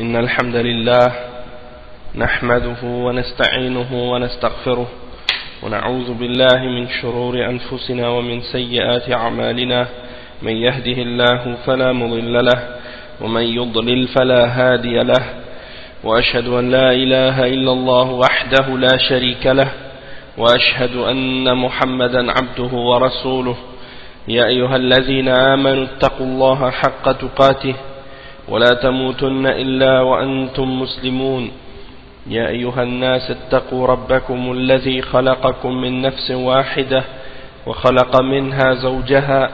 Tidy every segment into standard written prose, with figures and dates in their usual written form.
إن الحمد لله نحمده ونستعينه ونستغفره ونعوذ بالله من شرور أنفسنا ومن سيئات أعمالنا من يهده الله فلا مضل له ومن يضلل فلا هادي له وأشهد أن لا إله إلا الله وحده لا شريك له وأشهد أن محمدا عبده ورسوله يا أيها الذين آمنوا اتقوا الله حق تقاته ولا تموتن إلا وأنتم مسلمون يا أيها الناس اتقوا ربكم الذي خلقكم من نفس واحدة وخلق منها زوجها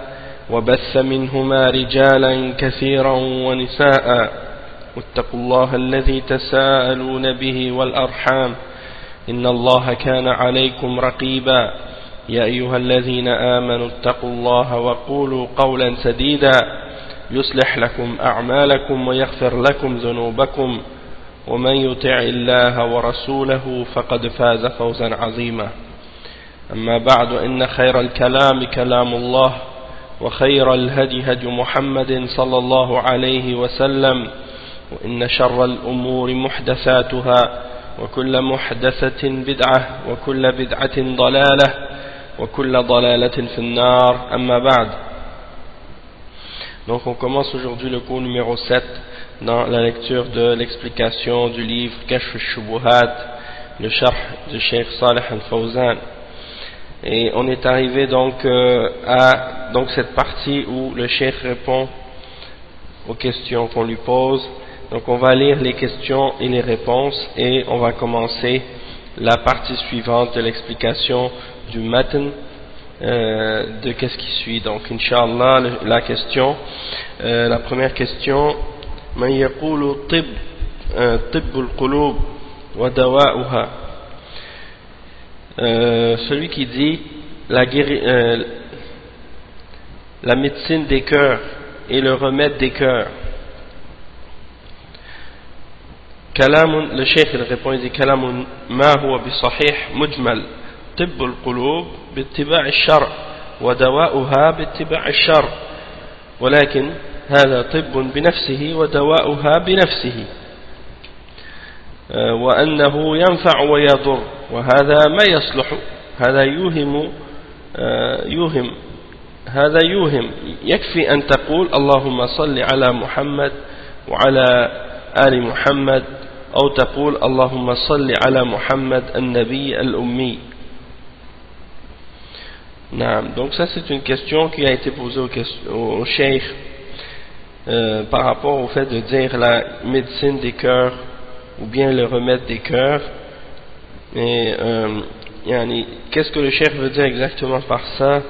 وبث منهما رجالا كثيرا ونساء واتقوا الله الذي تساءلون به والأرحام إن الله كان عليكم رقيبا يا أيها الذين آمنوا اتقوا الله وقولوا قولا سديدا يصلح لكم أعمالكم ويغفر لكم ذنوبكم ومن يطع الله ورسوله فقد فاز فوزا عظيما أما بعد إن خير الكلام كلام الله وخير الهدي هدي محمد صلى الله عليه وسلم وإن شر الأمور محدثاتها وكل محدثة بدعة وكل بدعة ضلالة وكل ضلالة في النار أما بعد. Donc on commence aujourd'hui le cours numéro 7 dans la lecture de l'explication du livre Kashf al-Shubuhat, le sharh de Cheikh Salih al-Fawzan. Et on est arrivé donc à cette partie où le Cheikh répond aux questions qu'on lui pose. Donc on va lire les questions et les réponses et on va commencer la partie suivante de l'explication du matn de qu'est-ce qui suit. Donc Inch'Allah, la question, la première question, Man yaqulu tibbul qulub wa dawa'uha, celui qui dit la médecine des cœurs et le remède des cœurs. كلام الشيخ répond, il dit كلام ما هو بصحيح مجمل طب القلوب باتباع الشرع ودواؤها باتباع الشرع ولكن هذا طب بنفسه ودواؤها بنفسه وأنه ينفع ويضر وهذا ما يصلح هذا يوهم يكفي أن تقول اللهم صل على محمد وعلى آل محمد أو تقول اللهم صل على محمد النبي الأمي. Donc ça c'est une question qui a été posée au cheikh par rapport au fait de dire la médecine des cœurs ou bien le remède des cœurs. Et qu'est-ce que le cheikh veut dire exactement par ça?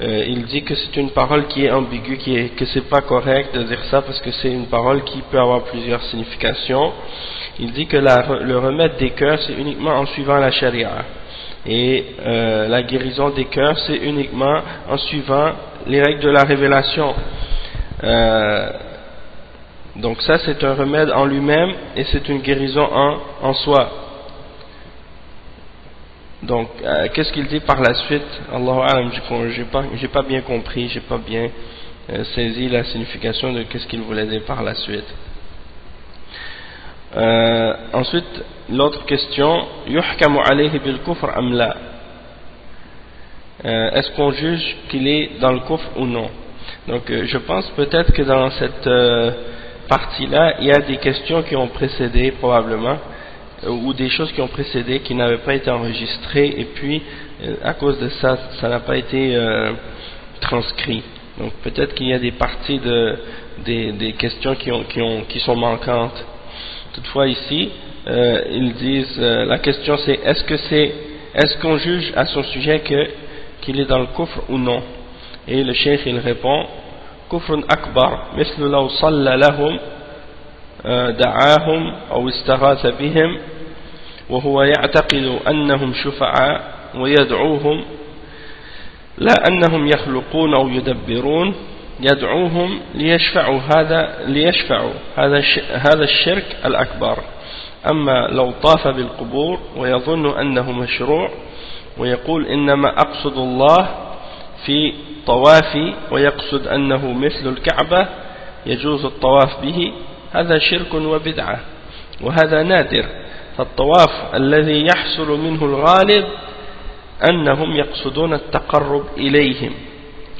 Il dit que c'est une parole qui est ambiguë, que c'est pas correct de dire ça parce que c'est une parole qui peut avoir plusieurs significations. Il dit que le remède des cœurs c'est uniquement en suivant la charia et la guérison des cœurs c'est uniquement en suivant les règles de la révélation. Donc ça c'est un remède en lui-même et c'est une guérison en soi. Donc, qu'est-ce qu'il dit par la suite? Allahu A'lam, j'ai pas bien compris, j'ai pas bien saisi la signification de qu'est-ce qu'il voulait dire par la suite. Ensuite, l'autre question, yuhkamu alayhi bil kufr am la? Est-ce qu'on juge qu'il est dans le kufr ou non? Donc, je pense peut-être que dans cette partie-là, il y a des questions qui ont précédé probablement, ou des choses qui ont précédé qui n'avaient pas été enregistrées et puis à cause de ça, ça n'a pas été transcrit. Donc peut-être qu'il y a des parties des questions qui sont manquantes. Toutefois ici, ils disent la question c'est est-ce qu'on juge à son sujet qu'il est dans le kufr ou non? Et le cheikh il répond kufrun akbar mislu law salla lahum دعاهم أو استغاث بهم وهو يعتقد أنهم شفعاء ويدعوهم لا أنهم يخلقون أو يدبرون يدعوهم ليشفعوا هذا الشرك الأكبر. أما لو طاف بالقبور ويظن أنه مشروع ويقول إنما أقصد الله في طوافي ويقصد أنه مثل الكعبة يجوز الطواف به هذا شرك وبدعة وهذا نادر. فالطواف الذي يحصل منه الغالب أنهم يقصدون التقرب إليهم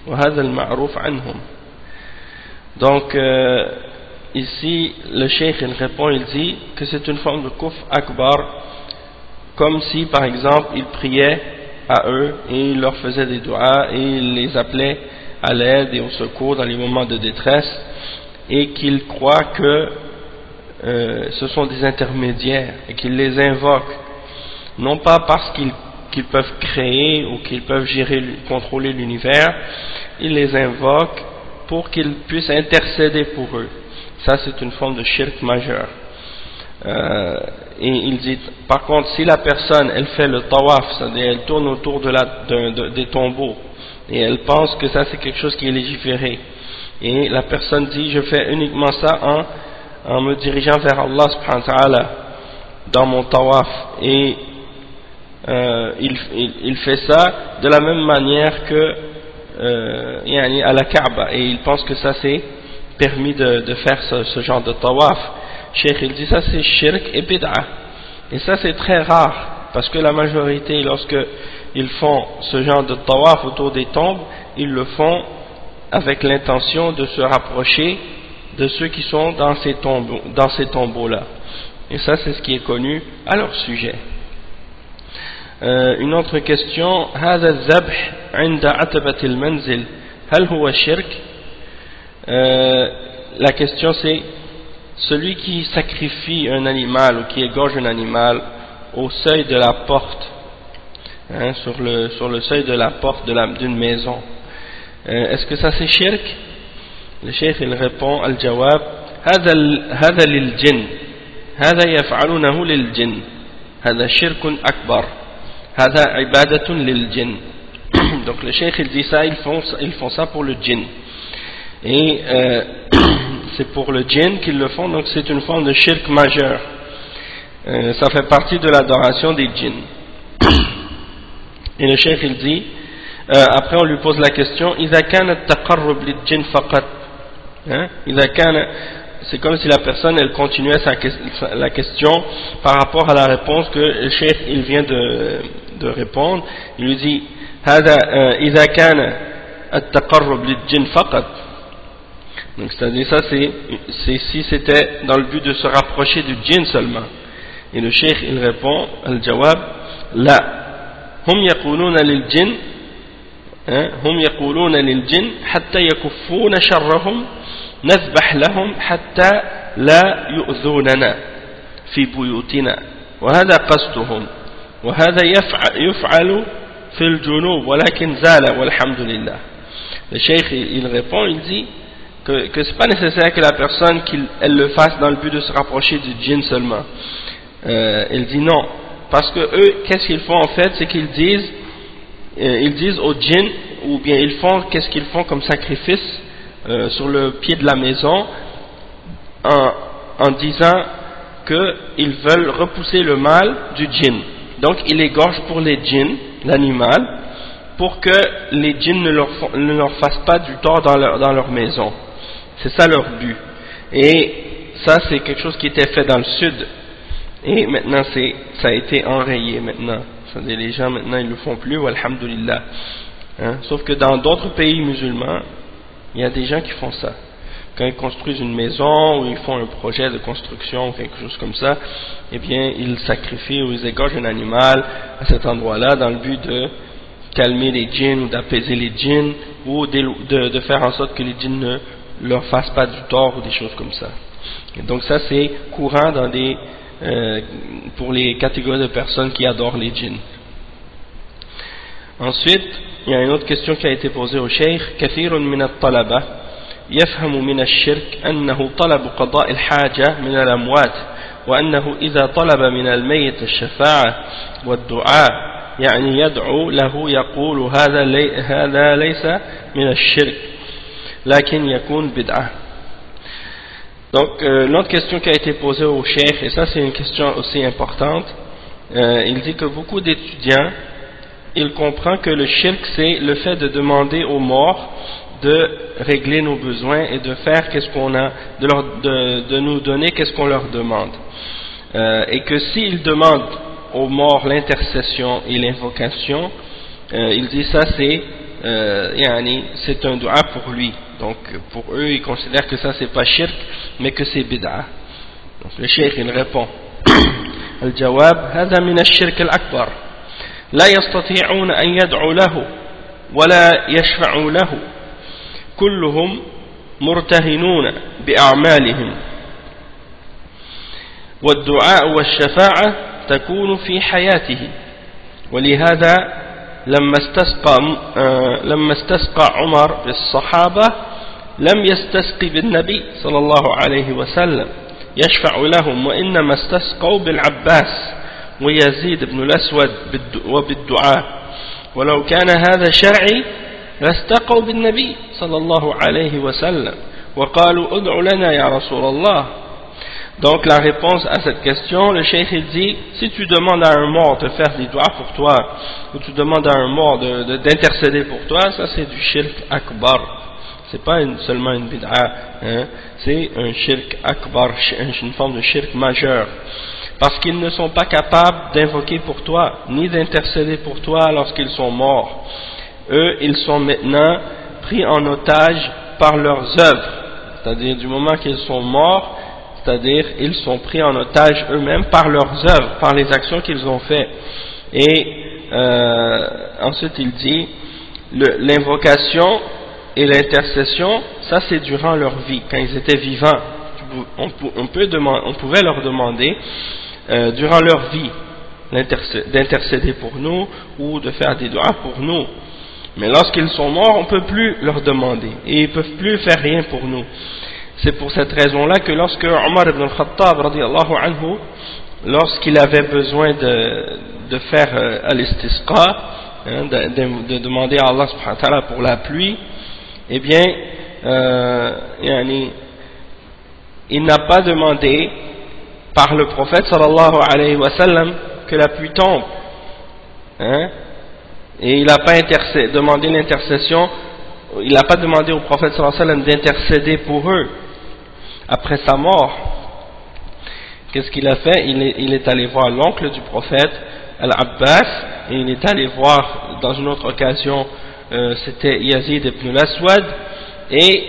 وهذا المعروف عنهم. Donc ici le cheikh il répond, il dit que c'est une forme de kufr akbar, comme si par exemple il priait à eux et il leur faisait des du'as et il les appelait à l'aide et au secours dans les moments de détresse, et qu'ils croient que ce sont des intermédiaires et qu'ils les invoquent non pas parce qu'ils peuvent créer ou qu'ils peuvent gérer, contrôler l'univers, ils les invoquent pour qu'ils puissent intercéder pour eux. Ça c'est une forme de shirk majeur. Et il dit, par contre, si la personne elle fait le tawaf, c'est-à-dire elle tourne autour des tombeaux et elle pense que ça c'est quelque chose qui est légiféré, et la personne dit je fais uniquement ça en me dirigeant vers Allah subhanahu wa ta'ala dans mon tawaf, et il fait ça de la même manière que à la Kaaba, et il pense que ça c'est permis de faire ce genre de tawaf. Cheikh il dit ça c'est shirk et bid'a, et ça c'est très rare parce que la majorité lorsque ils font ce genre de tawaf autour des tombes, ils le font avec l'intention de se rapprocher de ceux qui sont dans ces tombeaux là, et ça c'est ce qui est connu à leur sujet. Une autre question, هذا الذبح عند عتبة المنزل هل هو شرك؟ La question c'est, celui qui sacrifie un animal ou qui égorge un animal au seuil de la porte, sur le seuil de la porte d'une maison, est-ce que ça c'est shirk? Le cheikh il répond, al-jawab, هذا للجن هذا يفعلونه للجن هذا شرك أكبر هذا عبادة للجن. Donc le cheikh il dit ça, ils font ça pour le djinn, et c'est pour le djinn qu'ils le font, donc c'est une forme de shirk majeur. Ça fait partie de l'adoration des djinns. Et le cheikh il dit, après on lui pose la question, إذا كان التقرب للجن فقط, إذا كان, c'est comme si la personne elle continuait la question par rapport à la réponse que le cheikh il vient de répondre. Il lui dit هذا إذا كان التقرب للجن فقط, donc c'est-à-dire ça c'est si c'était dans le but de se rapprocher du djinn seulement. Et le cheikh il répond, al-jawab, la, hum yaquluna lil jinn, hum yaquluna lil jinn hatta yakuffuna sharrahum نذبح لهم حتى لا يؤذوننا في بيوتنا وهذا قصدهم وهذا يفعل في الجنوب ولكن زال والحمد لله. Le cheikh il répond, il dit que c'est pas nécessaire que la personne elle le fasse dans le but de se rapprocher du djinn seulement. Il dit non, parce que eux qu'est-ce qu'ils font en fait, c'est qu'ils disent au djinn, ou bien qu'est-ce qu'ils font comme sacrifice sur le pied de la maison, en disant qu'ils veulent repousser le mal du djinn. Donc ils égorgent pour les djinns l'animal, pour que les djinns ne leur fassent pas du tort dans leur maison. C'est ça leur but. Et ça c'est quelque chose qui était fait dans le sud, et maintenant ça a été enrayé maintenant. C'est-à-dire les gens maintenant ils le font plus, walhamdulillah. Sauf que dans d'autres pays musulmans, il y a des gens qui font ça. Quand ils construisent une maison ou ils font un projet de construction ou quelque chose comme ça, eh bien ils sacrifient ou ils égorgent un animal à cet endroit-là dans le but de calmer les djinns ou d'apaiser les djinns, ou de faire en sorte que les djinns ne leur fassent pas du tort ou des choses comme ça. Et donc ça c'est courant pour les catégories de personnes qui adorent les djinns. Ensuite, il y a une autre question qui a été posée au cheikh. كثير من الطلبة يفهم من الشرك أنه طلب قضاء الحاجة من الأموات, وأنه إذا طلب من الميت الشفاعة والدعاء يعني يدعو له يقول هذا ليس من الشرك لكن يكون بدعة. Donc l'autre question qui a été posée au cheikh, et ça c'est une question aussi importante, il dit que beaucoup d'étudiants, il comprend que le shirk c'est le fait de demander aux morts de régler nos besoins et de faire qu'est-ce qu'on a, de nous donner qu'est-ce qu'on leur demande. Et que s'ils demandent aux morts l'intercession et l'invocation, il dit ça c'est un dua pour lui. Donc pour eux ils considèrent que ça c'est pas shirk mais que c'est bid'a. Donc le cheikh il répond الجواب هذا من الشرك الأكبر لا يستطيعون أن يدعوا له ولا يشفعوا له كلهم مرتهنون بأعمالهم والدعاء والشفاعة تكون في حياته ولهذا لما استسقى عمر بالصحابة لم يستسقي بالنبي صلى الله عليه وسلم يشفع لهم وإنما استسقوا بالعباس ويزيد بن الأسود وبالدعاء ولو كان هذا شرعي لاستقوا بالنبي صلى الله عليه وسلم وقالوا ادع لنا يا رسول الله. Donc la réponse à cette question, le cheikh il dit, si tu demandes à un mort de faire des doigts pour toi, ou tu demandes à un mort d'intercéder pour toi, ça c'est du shirk akbar. C'est pas seulement une bid'a, hein, c'est un shirk akbar, une forme de shirk majeur. Parce qu'ils ne sont pas capables d'invoquer pour toi, ni d'intercéder pour toi lorsqu'ils sont morts. Eux, ils sont maintenant pris en otage par leurs œuvres. C'est-à-dire du moment qu'ils sont morts, c'est-à-dire ils sont pris en otage eux-mêmes par leurs œuvres, par les actions qu'ils ont faites. Et ensuite il dit, l'invocation et l'intercession, ça c'est durant leur vie, quand ils étaient vivants. On pouvait leur demander durant leur vie d'intercéder pour nous ou de faire des doigts pour nous. Mais lorsqu'ils sont morts, on ne peut plus leur demander et ils ne peuvent plus faire rien pour nous. C'est pour cette raison-là que lorsque Omar ibn al-Khattab radiallahu anhu, lorsqu'il avait besoin de faire al-istisqa, hein, de demander à Allah subhanahu wa ta'ala pour la pluie, eh bien il n'a pas demandé par le prophète sallallahu alayhi wa sallam que la pluie tombe, hein, et il n'a pas demandé l'intercession, il n'a pas demandé au prophète sallallahu alayhi wa sallam d'intercéder pour eux après sa mort. Qu'est-ce qu'il a fait? Il est allé voir l'oncle du prophète, Al-Abbas, et il est allé voir dans une autre occasion c'était Yazid ibn al-Aswad, et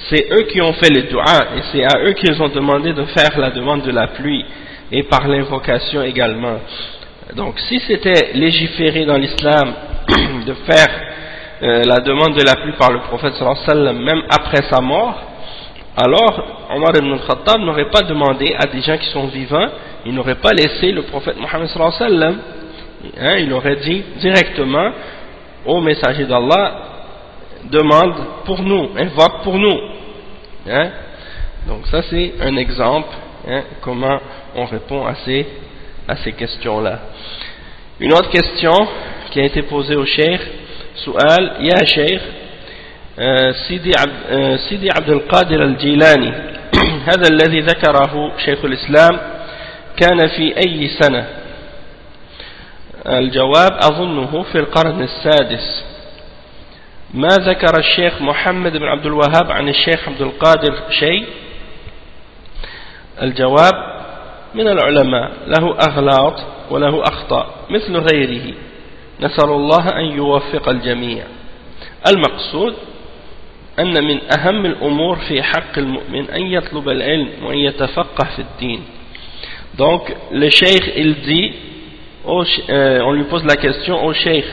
c'est eux qui ont fait les du'a, et c'est à eux qu'ils ont demandé de faire la demande de la pluie, et par l'invocation également. Donc si c'était légiféré dans l'islam de faire la demande de la pluie par le prophète sallallahu alayhi wa sallam même après sa mort, alors Omar ibn al-Khattab n'aurait pas demandé à des gens qui sont vivants, il n'aurait pas laissé le prophète Mohammed sallallahu alayhi wa sallam, hein, il aurait dit directement au messager d'Allah, demande pour nous, invoque pour nous, hein. Donc ça c'est un exemple, hein, comment on répond à ces questions-là. Une autre question qui a été posée au cheikh, Su'al, Ya Cheikh, سيدي عبد القادر الجيلاني هذا الذي ذكره شيخ الإسلام كان في أي سنة؟ الجواب أظنه في القرن السادس. ما ذكر الشيخ محمد بن عبد الوهاب عن الشيخ عبد القادر شيء؟ الجواب من العلماء له أغلاط وله أخطاء مثل غيره، نسأل الله أن يوفق الجميع. المقصود أن من أهم الأمور في حق المؤمن أن يطلب العلم وأن يتفقه في الدين. Donc le cheikh il dit, on lui pose la question au cheikh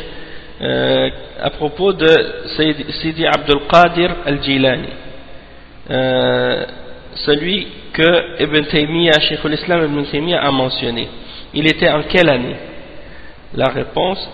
à propos de Sidi Abdul Qadir al-Jilani, celui que Ibn Taymiyyah, Cheikh al-Islam Ibn Taymiyyah a mentionné. Il était en quelle année? La réponse,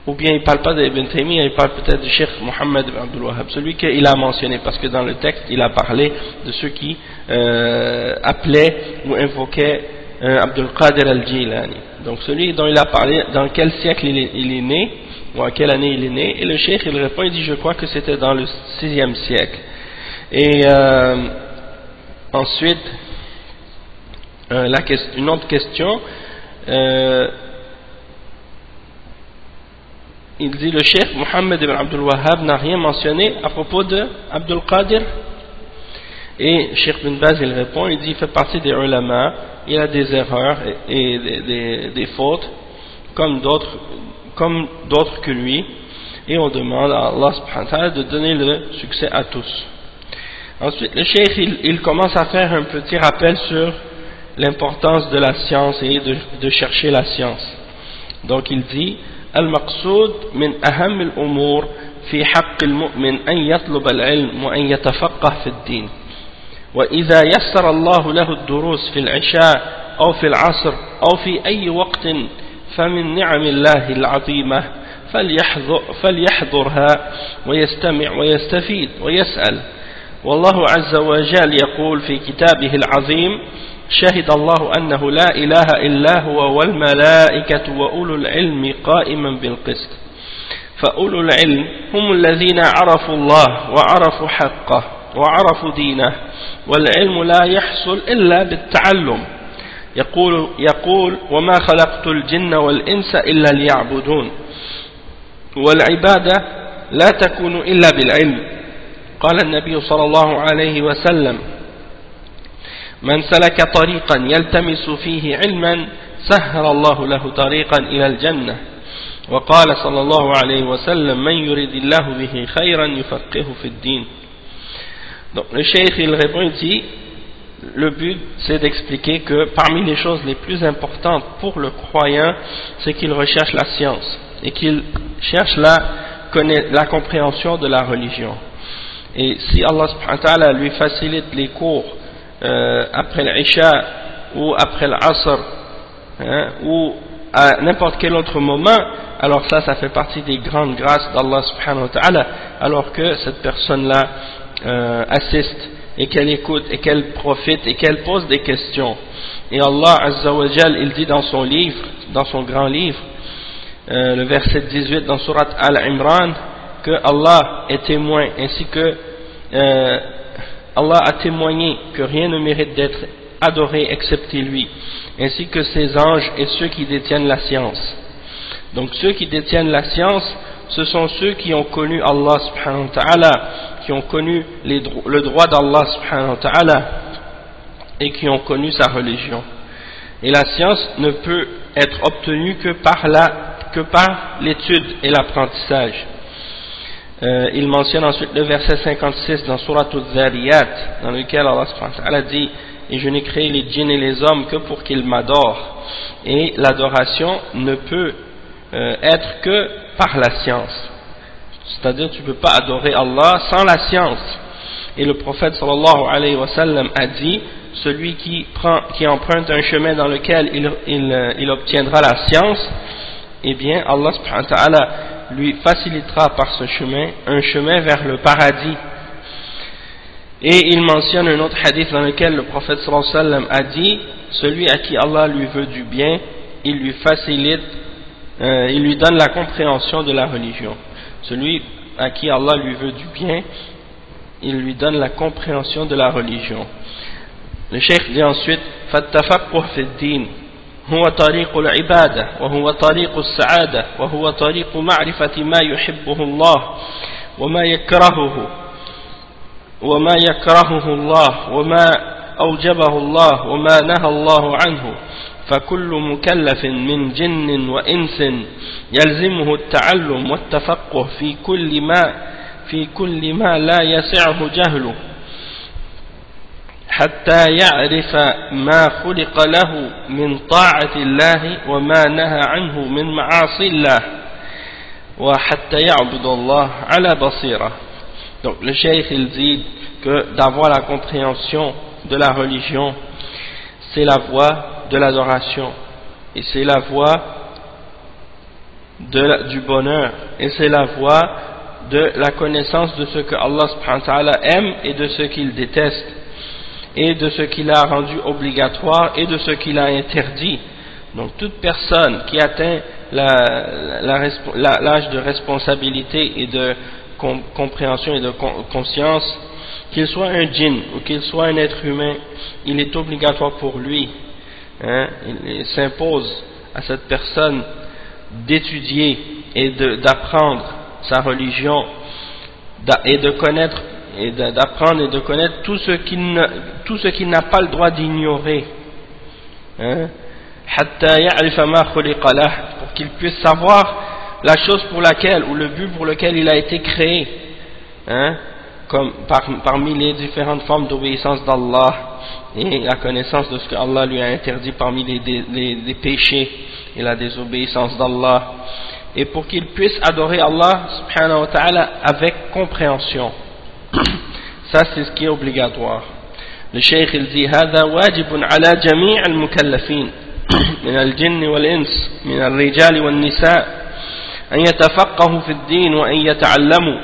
ou bien il ne parle pas d'Ibn Taymiyyah, il parle peut-être du Cheikh Mohammed ibn Abdul Wahhab, celui qu'il a mentionné, parce que dans le texte il a parlé de ceux qui appelaient ou invoquaient Abdul Qadir al-Jilani. Donc celui dont il a parlé, dans quel siècle il est né, ou à quelle année il est né, et le cheikh il répond, il dit je crois que c'était dans le 6e siècle. Et ensuite une autre question, il dit le cheikh Mohammed ibn Abdul Wahhab n'a rien mentionné à propos de Abdul Qadir. Et Cheikh Bin Baz il répond, il dit il fait partie des ulama, il a des erreurs et des fautes comme d'autres que lui, et on demande à Allah subhanahu wa ta'ala de donner le succès à tous. Ensuite le cheikh il commence à faire un petit rappel sur l'importance de la science et de chercher la science. Donc il dit المقصود من أهم الأمور في حق المؤمن أن يطلب العلم وأن يتفقه في الدين وإذا يسر الله له الدروس في العشاء أو في العصر أو في أي وقت فمن نعم الله العظيمة فليحضرها ويستمع ويستفيد ويسأل والله عز وجل يقول في كتابه العظيم شهد الله أنه لا إله إلا هو والملائكة وأولو العلم قائما بالقسط فأولو العلم هم الذين عرفوا الله وعرفوا حقه وعرفوا دينه والعلم لا يحصل إلا بالتعلم يقول وما خلقت الجن والإنس إلا ليعبدون والعبادة لا تكون إلا بالعلم قال النبي صلى الله عليه وسلم من سلك طريقا يلتمس فيه علما سهل الله له طريقا إلى الجنة وقال صلى الله عليه وسلم من يريد الله به خيرا يفقهه في الدين. Donc le cheikh il répond ici, le but c'est d'expliquer que parmi les choses les plus importantes pour le croyant c'est qu'il recherche la science et qu'il cherche la compréhension de la religion. Et si Allah subhanahu wa ta'ala lui facilite les cours après l'Isha ou après l'Asr ou à n'importe quel autre moment, alors ça fait partie des grandes grâces d'Allah subhanahu wa ta'ala, alors que cette personne-là assiste et qu'elle écoute et qu'elle profite et qu'elle pose des questions. Et Allah azza wa jal il dit dans son livre, dans son grand livre, le verset 18 dans Surat Al-Imran, que Allah est témoin ainsi que Allah a témoigné que rien ne mérite d'être adoré excepté lui, ainsi que ses anges et ceux qui détiennent la science. Donc ceux qui détiennent la science, ce sont ceux qui ont connu Allah subhanahu wa ta'ala, qui ont connu le droit d'Allah subhanahu wa ta'ala et qui ont connu sa religion. Et la science ne peut être obtenue que par l'étude et l'apprentissage. Il mentionne ensuite le verset 56 dans Surat Al-Zariyat, dans lequel Allah subhanahu wa ta'ala dit et je n'ai créé les djinns et les hommes que pour qu'ils m'adorent, et l'adoration ne peut être que par la science, c'est-à-dire tu ne peux pas adorer Allah sans la science. Et le prophète sallallahu alayhi wa sallam a dit celui qui emprunte un chemin dans lequel il obtiendra la science, eh bien Allah subhanahu wa ta'ala lui facilitera par ce chemin un chemin vers le paradis. Et il mentionne un autre hadith dans lequel le prophète sallallahu alayhi wa sallam a dit celui à qui Allah lui veut du bien, il lui facilite, il lui donne la compréhension de la religion. Celui à qui Allah lui veut du bien, il lui donne la compréhension de la religion. Le cheikh dit ensuite فَالتَّفَقُّهُ فِي الدِّينِ هو طريق العبادة وهو طريق السعادة وهو طريق معرفة ما يحبه الله وما يكرهه الله وما أوجبه الله وما نهى الله عنه فكل مكلف من جن وإنس يلزمه التعلم والتفقه في كل ما لا يسعه جهله حتى يعرف ما خلق له من طاعة الله وما نهى عنه من معاصي الله وحتى يعبد الله على بصيرة. Donc le cheikh il dit que d'avoir la compréhension de la religion c'est la voie de l'adoration et c'est la voie du bonheur et c'est la voie de la connaissance de ce que Allah subhanahu wa ta'ala aime et de ce qu'il déteste et de ce qu'il a rendu obligatoire et de ce qu'il a interdit. Donc toute personne qui atteint l'âge de responsabilité et de compréhension et de conscience, qu'il soit un djinn ou qu'il soit un être humain, il est obligatoire pour lui, il s'impose à cette personne d'étudier et d'apprendre sa religion et de connaître et d'apprendre et de connaître tout ce qu'il n'a pas le droit d'ignorer, hein, pour qu'il puisse savoir la chose pour laquelle ou le but pour lequel il a été créé, hein, comme parmi les différentes formes d'obéissance d'Allah et la connaissance de ce que Allah lui a interdit parmi les péchés et la désobéissance d'Allah, et pour qu'il puisse adorer Allah subhanahu wa ta'ala avec compréhension. Ça c'est ce qui est obligatoire. Le cheikh il dit هذا واجب على جميع المكلفين من الجن والإنس من الرجال والنساء أن يتفقهوا في الدين وأن يتعلموا،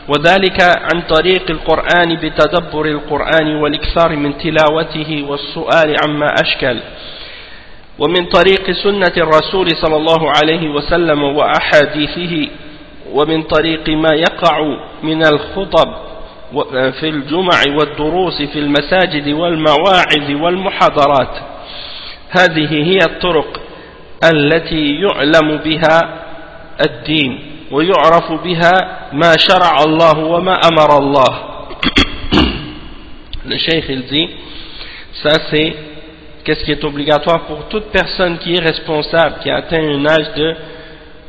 وذلك عن طريق القرآن بتدبر القرآن والإكثار من تلاوته والسؤال عما أشكل، ومن طريق سنة الرسول صلى الله عليه وسلم وأحاديثه، ومن طريق ما يقع من الخطب في الجمع والدروس في المساجد والمواعظ والمحاضرات. هذه هي الطرق التي يعلم بها الدين ويعرف بها ما شرع الله وما أمر الله. Le cheikh il dit, ça c'est qu'est-ce qui est obligatoire pour toute personne qui est responsable, qui a atteint un âge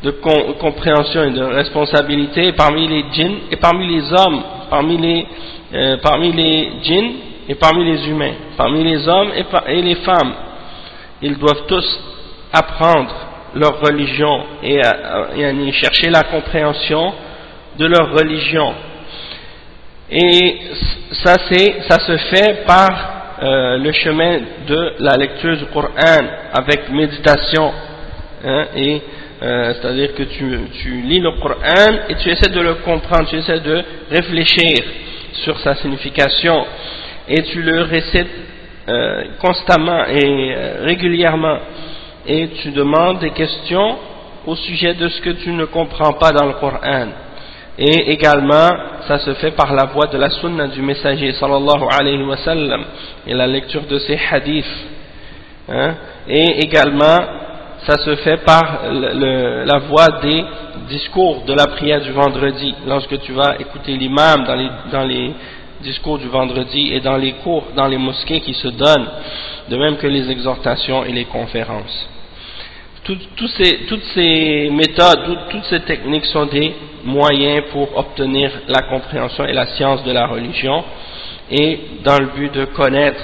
de compréhension et de responsabilité parmi les djinns et parmi les hommes, parmi les djinns et parmi les humains, parmi les hommes et les femmes. Ils doivent tous apprendre leur religion et chercher la compréhension de leur religion. Et ça se fait par le chemin de la lecture du Coran avec méditation, hein, et c'est-à-dire que tu lis le Coran et tu essaies de le comprendre, tu essaies de réfléchir sur sa signification et tu le récites constamment et régulièrement, et tu demandes des questions au sujet de ce que tu ne comprends pas dans le Coran. Et également ça se fait par la voie de la sunna du messager sallallahu alayhi wa sallam et la lecture de ses hadiths, hein? Et également ça se fait par la voie des discours de la prière du vendredi, lorsque tu vas écouter l'imam dans les discours du vendredi et dans les cours dans les mosquées qui se donnent, de même que les exhortations et les conférences. Toutes ces méthodes, toutes ces techniques sont des moyens pour obtenir la compréhension et la science de la religion, et dans le but de connaître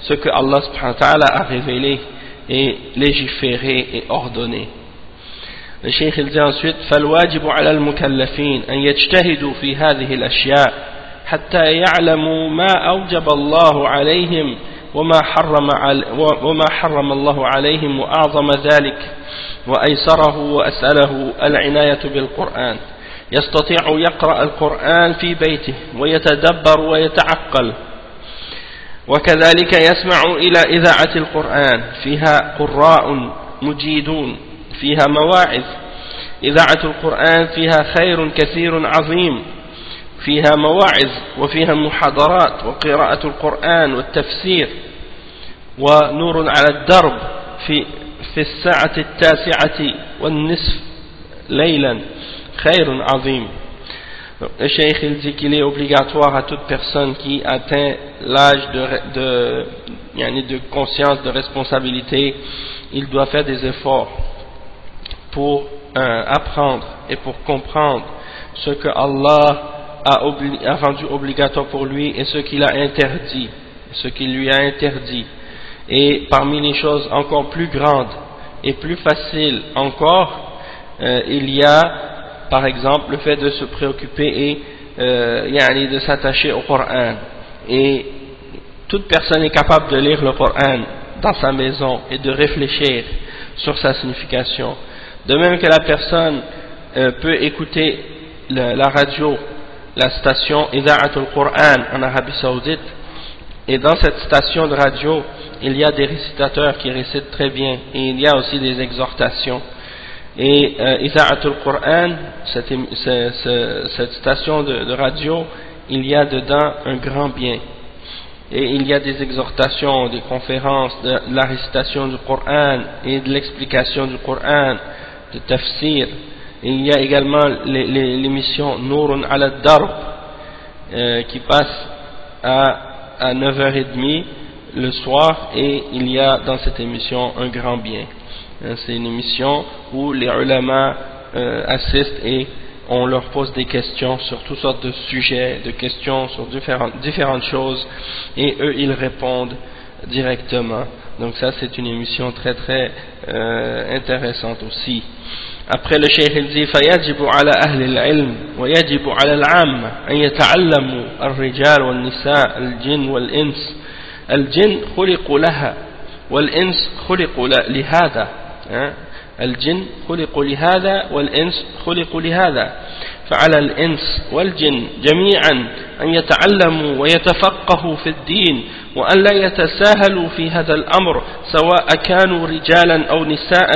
ce que Allah subhanahu wa ta'ala a révélé et légiféré et ordonné. Le cheikh il dit ensuite فالواجب على المكلفين أن يجتهدوا في هذه الأشياء حتى يعلموا ما أوجب الله عليهم وما حرم الله عليهم وأعظم ذلك وأيسره وأسأله العناية بالقرآن. يستطيع يقرأ القرآن في بيته ويتدبر ويتعقل، وكذلك يسمع إلى إذاعة القرآن فيها قراء مجيدون، فيها مواعظ. إذاعة القرآن فيها خير كثير عظيم، فيها مواعظ وفيها محاضرات وقراءة القرآن والتفسير، ونور على الدرب في الساعة التاسعة والنصف ليلا خير عظيم. Le cheikh il dit qu'il est obligatoire à toute personne qui atteint l'âge de conscience, de responsabilité, il doit faire des efforts pour apprendre et pour comprendre ce que Allah a rendu obligatoire pour lui et ce qu'il a interdit, ce qu'il lui a interdit. Et parmi les choses encore plus grandes et plus faciles encore, il y a par exemple le fait de se préoccuper et de s'attacher au Coran. Et toute personne est capable de lire le Coran dans sa maison et de réfléchir sur sa signification. De même que la personne peut écouter la radio, la station Ida'atul Qur'an en Arabie Saoudite, et dans cette station de radio il y a des récitateurs qui récitent très bien, et il y a aussi des exhortations. Et Ida'atul Qur'an, cette station de radio, il y a dedans un grand bien, et il y a des exhortations, des conférences, de la récitation du Coran et de l'explication du Coran, de tafsir Et il y a également l'émission Nourun ala Darb qui passe à 9h30 le soir, et il y a dans cette émission un grand bien. C'est une émission où les ulama assistent et on leur pose des questions sur toutes sortes de sujets, de questions sur différentes choses, et eux ils répondent directement. Donc ça c'est une émission très très intéressante aussi. Après le cheikh il dit فيجب على أهل العلم ويجب على العامة أن يتعلموا الرجال والنساء الجن والإنس. الجن خلقوا لها والإنس خلقوا لهذا. الجن خلقوا لهذا والإنس خلقوا لهذا. فعلى الإنس والجن جميعا أن يتعلموا ويتفقهوا في الدين وأن لا يتساهلوا في هذا الأمر، سواء كانوا رجالا أو نساء،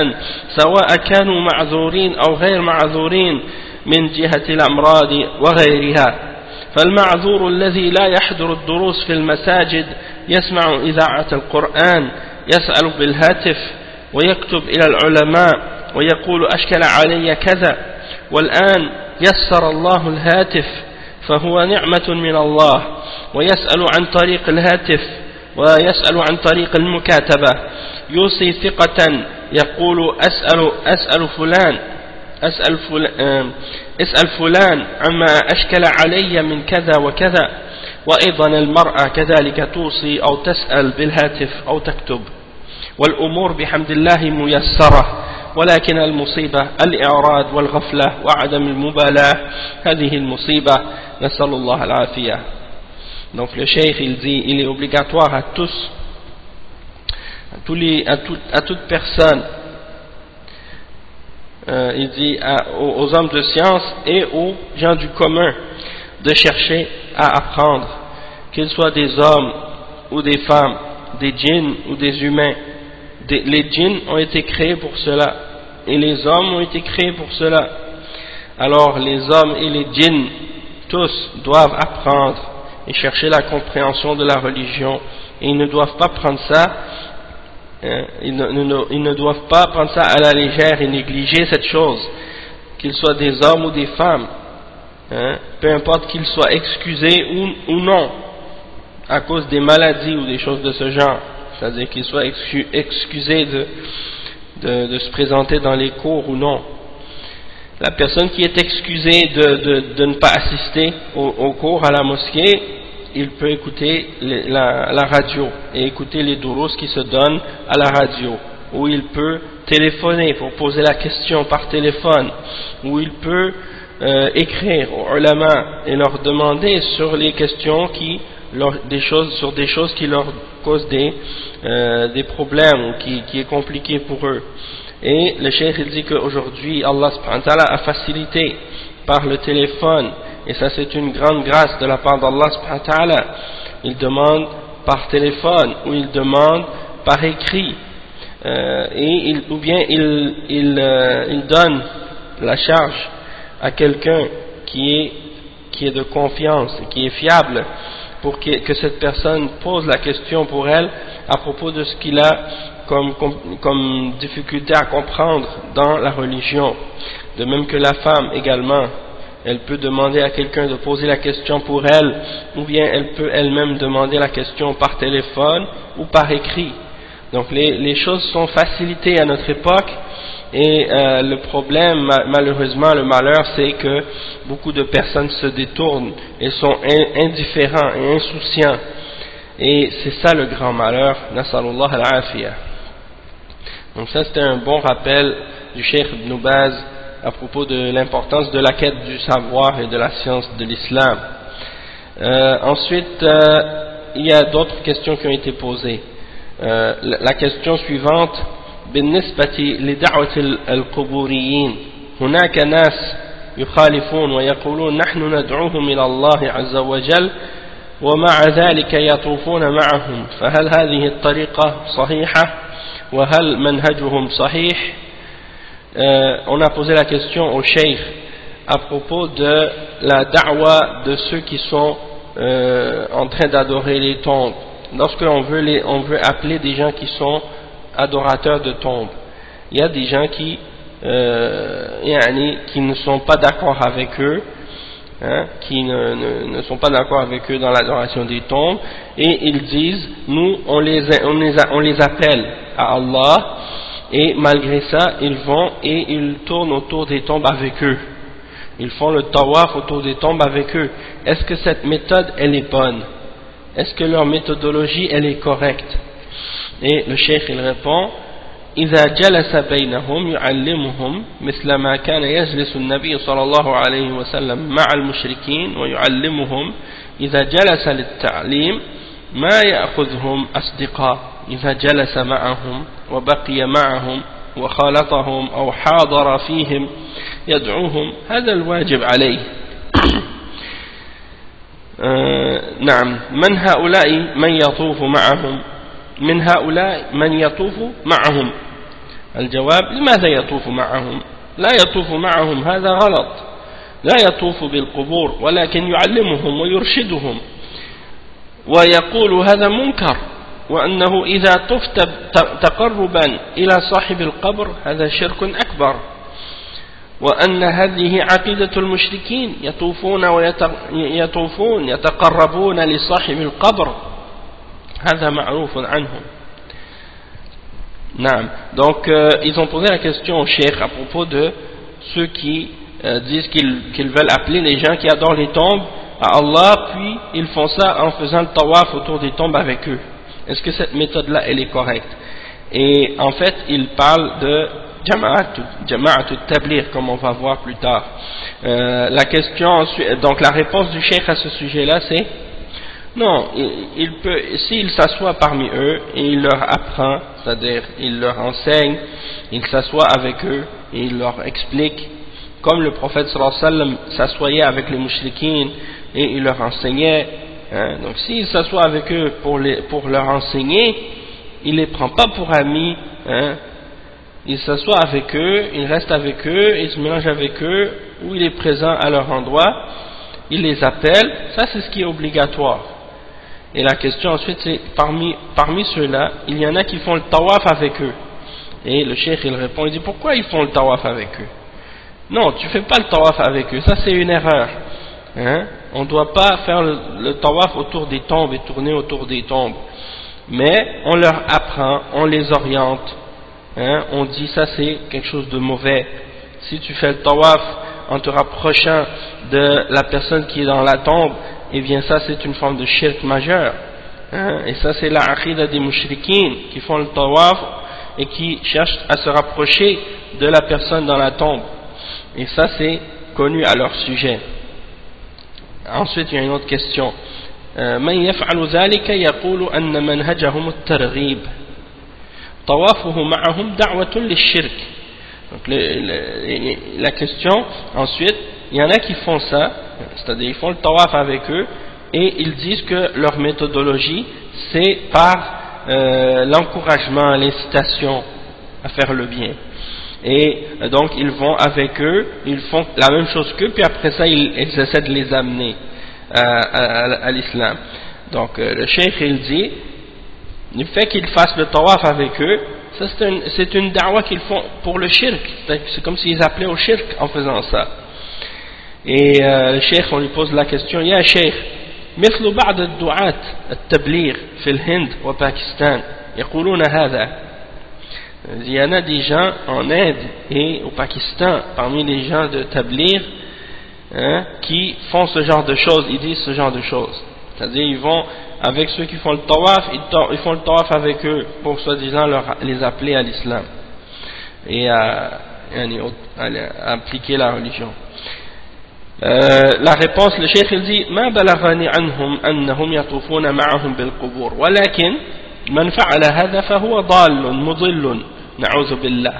سواء كانوا معذورين أو غير معذورين من جهة الأمراض وغيرها. فالمعذور الذي لا يحضر الدروس في المساجد يسمع إذاعة القرآن، يسأل بالهاتف ويكتب إلى العلماء ويقول أشكل علي كذا، والآن يسر الله الهاتف فهو نعمة من الله، ويسأل عن طريق الهاتف ويسأل عن طريق المكاتبة، يوصي ثقة يقول اسأل فلان عما أشكل علي من كذا وكذا. وأيضا المرأة كذلك توصي أو تسأل بالهاتف أو تكتب، والأمور بحمد الله ميسرة، ولكن المصيبة الإعراض والغفلة وعدم المبالاة، هذه المصيبة، نسأل الله العافية. Donc le cheikh il dit il est obligatoire à tous, à toute personne, il dit aux hommes de science et aux gens du commun de chercher à apprendre, qu'ils soient des hommes ou des femmes, des djinns ou des humains. Les djinns ont été créés pour cela et les hommes ont été créés pour cela. Alors les hommes et les djinns tous doivent apprendre et chercher la compréhension de la religion, et ils ne doivent pas prendre ça ils ne doivent pas prendre ça à la légère et négliger cette chose, qu'ils soient des hommes ou des femmes, peu importe qu'ils soient excusés ou non à cause des maladies ou des choses de ce genre, c'est-à-dire qu'ils soient excusés de se présenter dans les cours ou non. La personne qui est excusée de ne pas assister au cours à la mosquée, il peut écouter la radio et écouter les durus qui se donnent à la radio, ou il peut téléphoner pour poser la question par téléphone, ou il peut écrire aux ulama et leur demander sur les questions sur des choses qui leur causent des problèmes ou qui est compliqué pour eux. Et le cheikh il dit qu'aujourd'hui Allah subhanahu wa ta'ala a facilité par le téléphone, et ça c'est une grande grâce de la part d'Allah subhanahu wa ta'ala. Il demande par téléphone ou il demande par écrit, ou bien il donne la charge à quelqu'un qui est de confiance et qui est fiable, pour que cette personne pose la question pour elle à propos de ce qu'il a comme difficulté à comprendre dans la religion. De même que la femme également, elle peut demander à quelqu'un de poser la question pour elle, ou bien elle peut elle-même demander la question par téléphone ou par écrit. Donc les choses sont facilitées à notre époque, et le problème, malheureusement, le malheur, c'est que beaucoup de personnes se détournent et sont indifférents et insouciants, et c'est ça le grand malheur. Nasalullah al-afiyah. Donc ça c'était un bon rappel du Cheikh Ibn Baz à propos de l'importance de la quête du savoir et de la science de l'islam. Ensuite, il y a d'autres questions qui ont été posées. La question suivante: بالنسبة لدعوة القبوريين هناك ناس يخالفون ويقولون نحن ندعوهم إلى الله عز وجل ومع ذلك يطوفون معهم، فهل هذه الطريقة صحيحة وهل منهجهم صحيح؟ On a posé la question au cheikh à propos de la da'wa de ceux qui sont en train d'adorer les tombes. Lorsqu'on veut appeler des gens qui sont adorateurs de tombes, il y a des gens qui qui ne sont pas d'accord avec eux, qui ne sont pas d'accord avec eux dans l'adoration des tombes, et ils disent nous on les appelle à Allah, et malgré ça ils vont et ils tournent autour des tombes avec eux, ils font le tawaf autour des tombes avec eux. Est-ce que cette méthode elle est bonne? Est-ce que leur méthodologie elle est correcte? Et le cheikh il répond إذا جلس بينهم يعلمهم مثل ما كان يجلس النبي صلى الله عليه وسلم مع المشركين ويعلمهم إذا جلس للتعليم ما يأخذهم أصدقاء إذا جلس معهم وبقي معهم وخالطهم أو حاضر فيهم يدعوهم هذا الواجب عليه. نعم. من هؤلاء من يطوف معهم؟ من هؤلاء من يطوف معهم. الجواب لماذا يطوف معهم؟ لا يطوف معهم، هذا غلط. لا يطوف بالقبور ولكن يعلمهم ويرشدهم ويقول هذا منكر، وأنه إذا طفت تقربا إلى صاحب القبر هذا شرك أكبر، وأن هذه عقيدة المشركين يطوفون يتقربون لصاحب القبر، هذا معروف عنهم. نعم. Donc ils ont posé la question au cheikh à propos de ceux qui disent qu'ils veulent appeler les gens qui adorent les tombes à Allah, puis ils font ça en faisant le tawaf autour des tombes avec eux. Est-ce que cette méthode-là elle est correcte? Et en fait ils parlent de jama'at tabligh, comme on va voir plus tard. La question, donc la réponse du cheikh à ce sujet-là c'est non, il peut, s'il s'assoit parmi eux et il leur apprend, c'est-à-dire il leur enseigne, il s'assoit avec eux et il leur explique, comme le prophète sallallahu alayhi wa sallam s'assoyait avec les mouchriquines et il leur enseignait, donc s'il s'assoit avec eux pour leur enseigner, il les prend pas pour amis, il s'assoit avec eux, il reste avec eux, il se mélange avec eux, ou il est présent à leur endroit, il les appelle, ça c'est ce qui est obligatoire. Et la question ensuite c'est, parmi ceux-là, il y en a qui font le tawaf avec eux. Et le cheikh il répond, il dit pourquoi ils font le tawaf avec eux? Non, tu fais pas le tawaf avec eux, ça c'est une erreur. On ne doit pas faire le tawaf autour des tombes et tourner autour des tombes. Mais on leur apprend, on les oriente. On dit ça c'est quelque chose de mauvais. Si tu fais le tawaf en te rapprochant de la personne qui est dans la tombe, eh bien ça c'est une forme de shirk majeur, et ça c'est la aqida des mouchriquines qui font le tawaf et qui cherchent à se rapprocher de la personne dans la tombe, et ça c'est connu à leur sujet. Ensuite il y a une autre question. من يفعل ذلك يقول أن منهجهم الترغيب طوافه معهم دعوة للشرك. Donc la question ensuite, il y en a qui font ça, c'est-à-dire ils font le tawaf avec eux et ils disent que leur méthodologie c'est par l'encouragement, l'incitation à faire le bien, et donc ils vont avec eux, ils font la même chose qu'eux, puis après ça ils essaient de les amener à l'islam. Donc le cheikh il dit le fait qu'ils fassent le tawaf avec eux, ça c'est une da'wa qu'ils font pour le shirk, c'est comme s'ils appelaient au shirk en faisant ça. Et le cheikh on lui pose la question, ya cheikh, مثل بعض الدعاة التبليغ في الهند وباكستان يقولون هذا. Il y en a des gens en Inde et au Pakistan parmi les gens de tabligh qui font ce genre de choses, ils disent ce genre de choses, c'est-à-dire ils vont avec ceux qui font le tawaf, ils font le tawaf avec eux pour soi-disant les appeler à l'islam et à appliquer la religion. La réponse, le cheikh il dit ما بلغني عنهم أنهم يطوفون معهم بالقبور ولكن من فعل هذا فهو ضال مضل نعوذ بالله.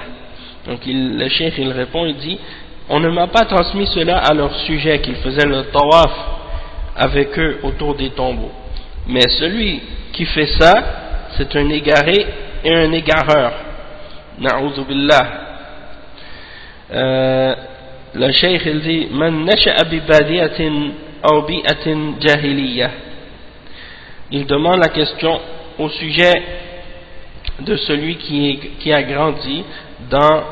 Donc le cheikh il répond, il dit on ne m'a pas transmis cela à leur sujet qu'ils faisaient le tawaf avec eux autour des tombeaux, mais celui qui fait ça c'est un égaré et un égareur, na'oudhu billah. Le cheikh il dit man nasha'a bi badiyatin aw bi'atin jahiliyah. Il demande la question au sujet de celui qui a grandi dans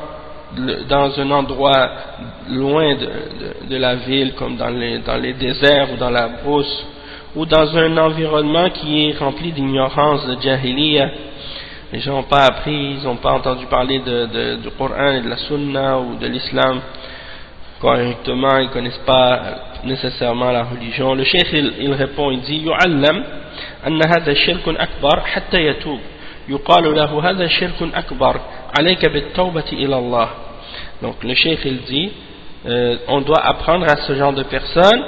dans un endroit loin de la ville, comme dans les déserts ou dans la brousse, ou dans un environnement qui est rempli d'ignorance, de jahiliya. Les gens n'ont pas appris, ils n'ont pas entendu parler du Coran et de la Sunna ou de l'Islam correctement, ils ne connaissent pas nécessairement la religion. Le cheikh il répond, il dit يعلم أن هذا شرك أكبر حتى يتوب يقال له هذا شرك أكبر عليك بالتوبة إلى الله. Donc le cheikh il dit on doit apprendre à ce genre de personnes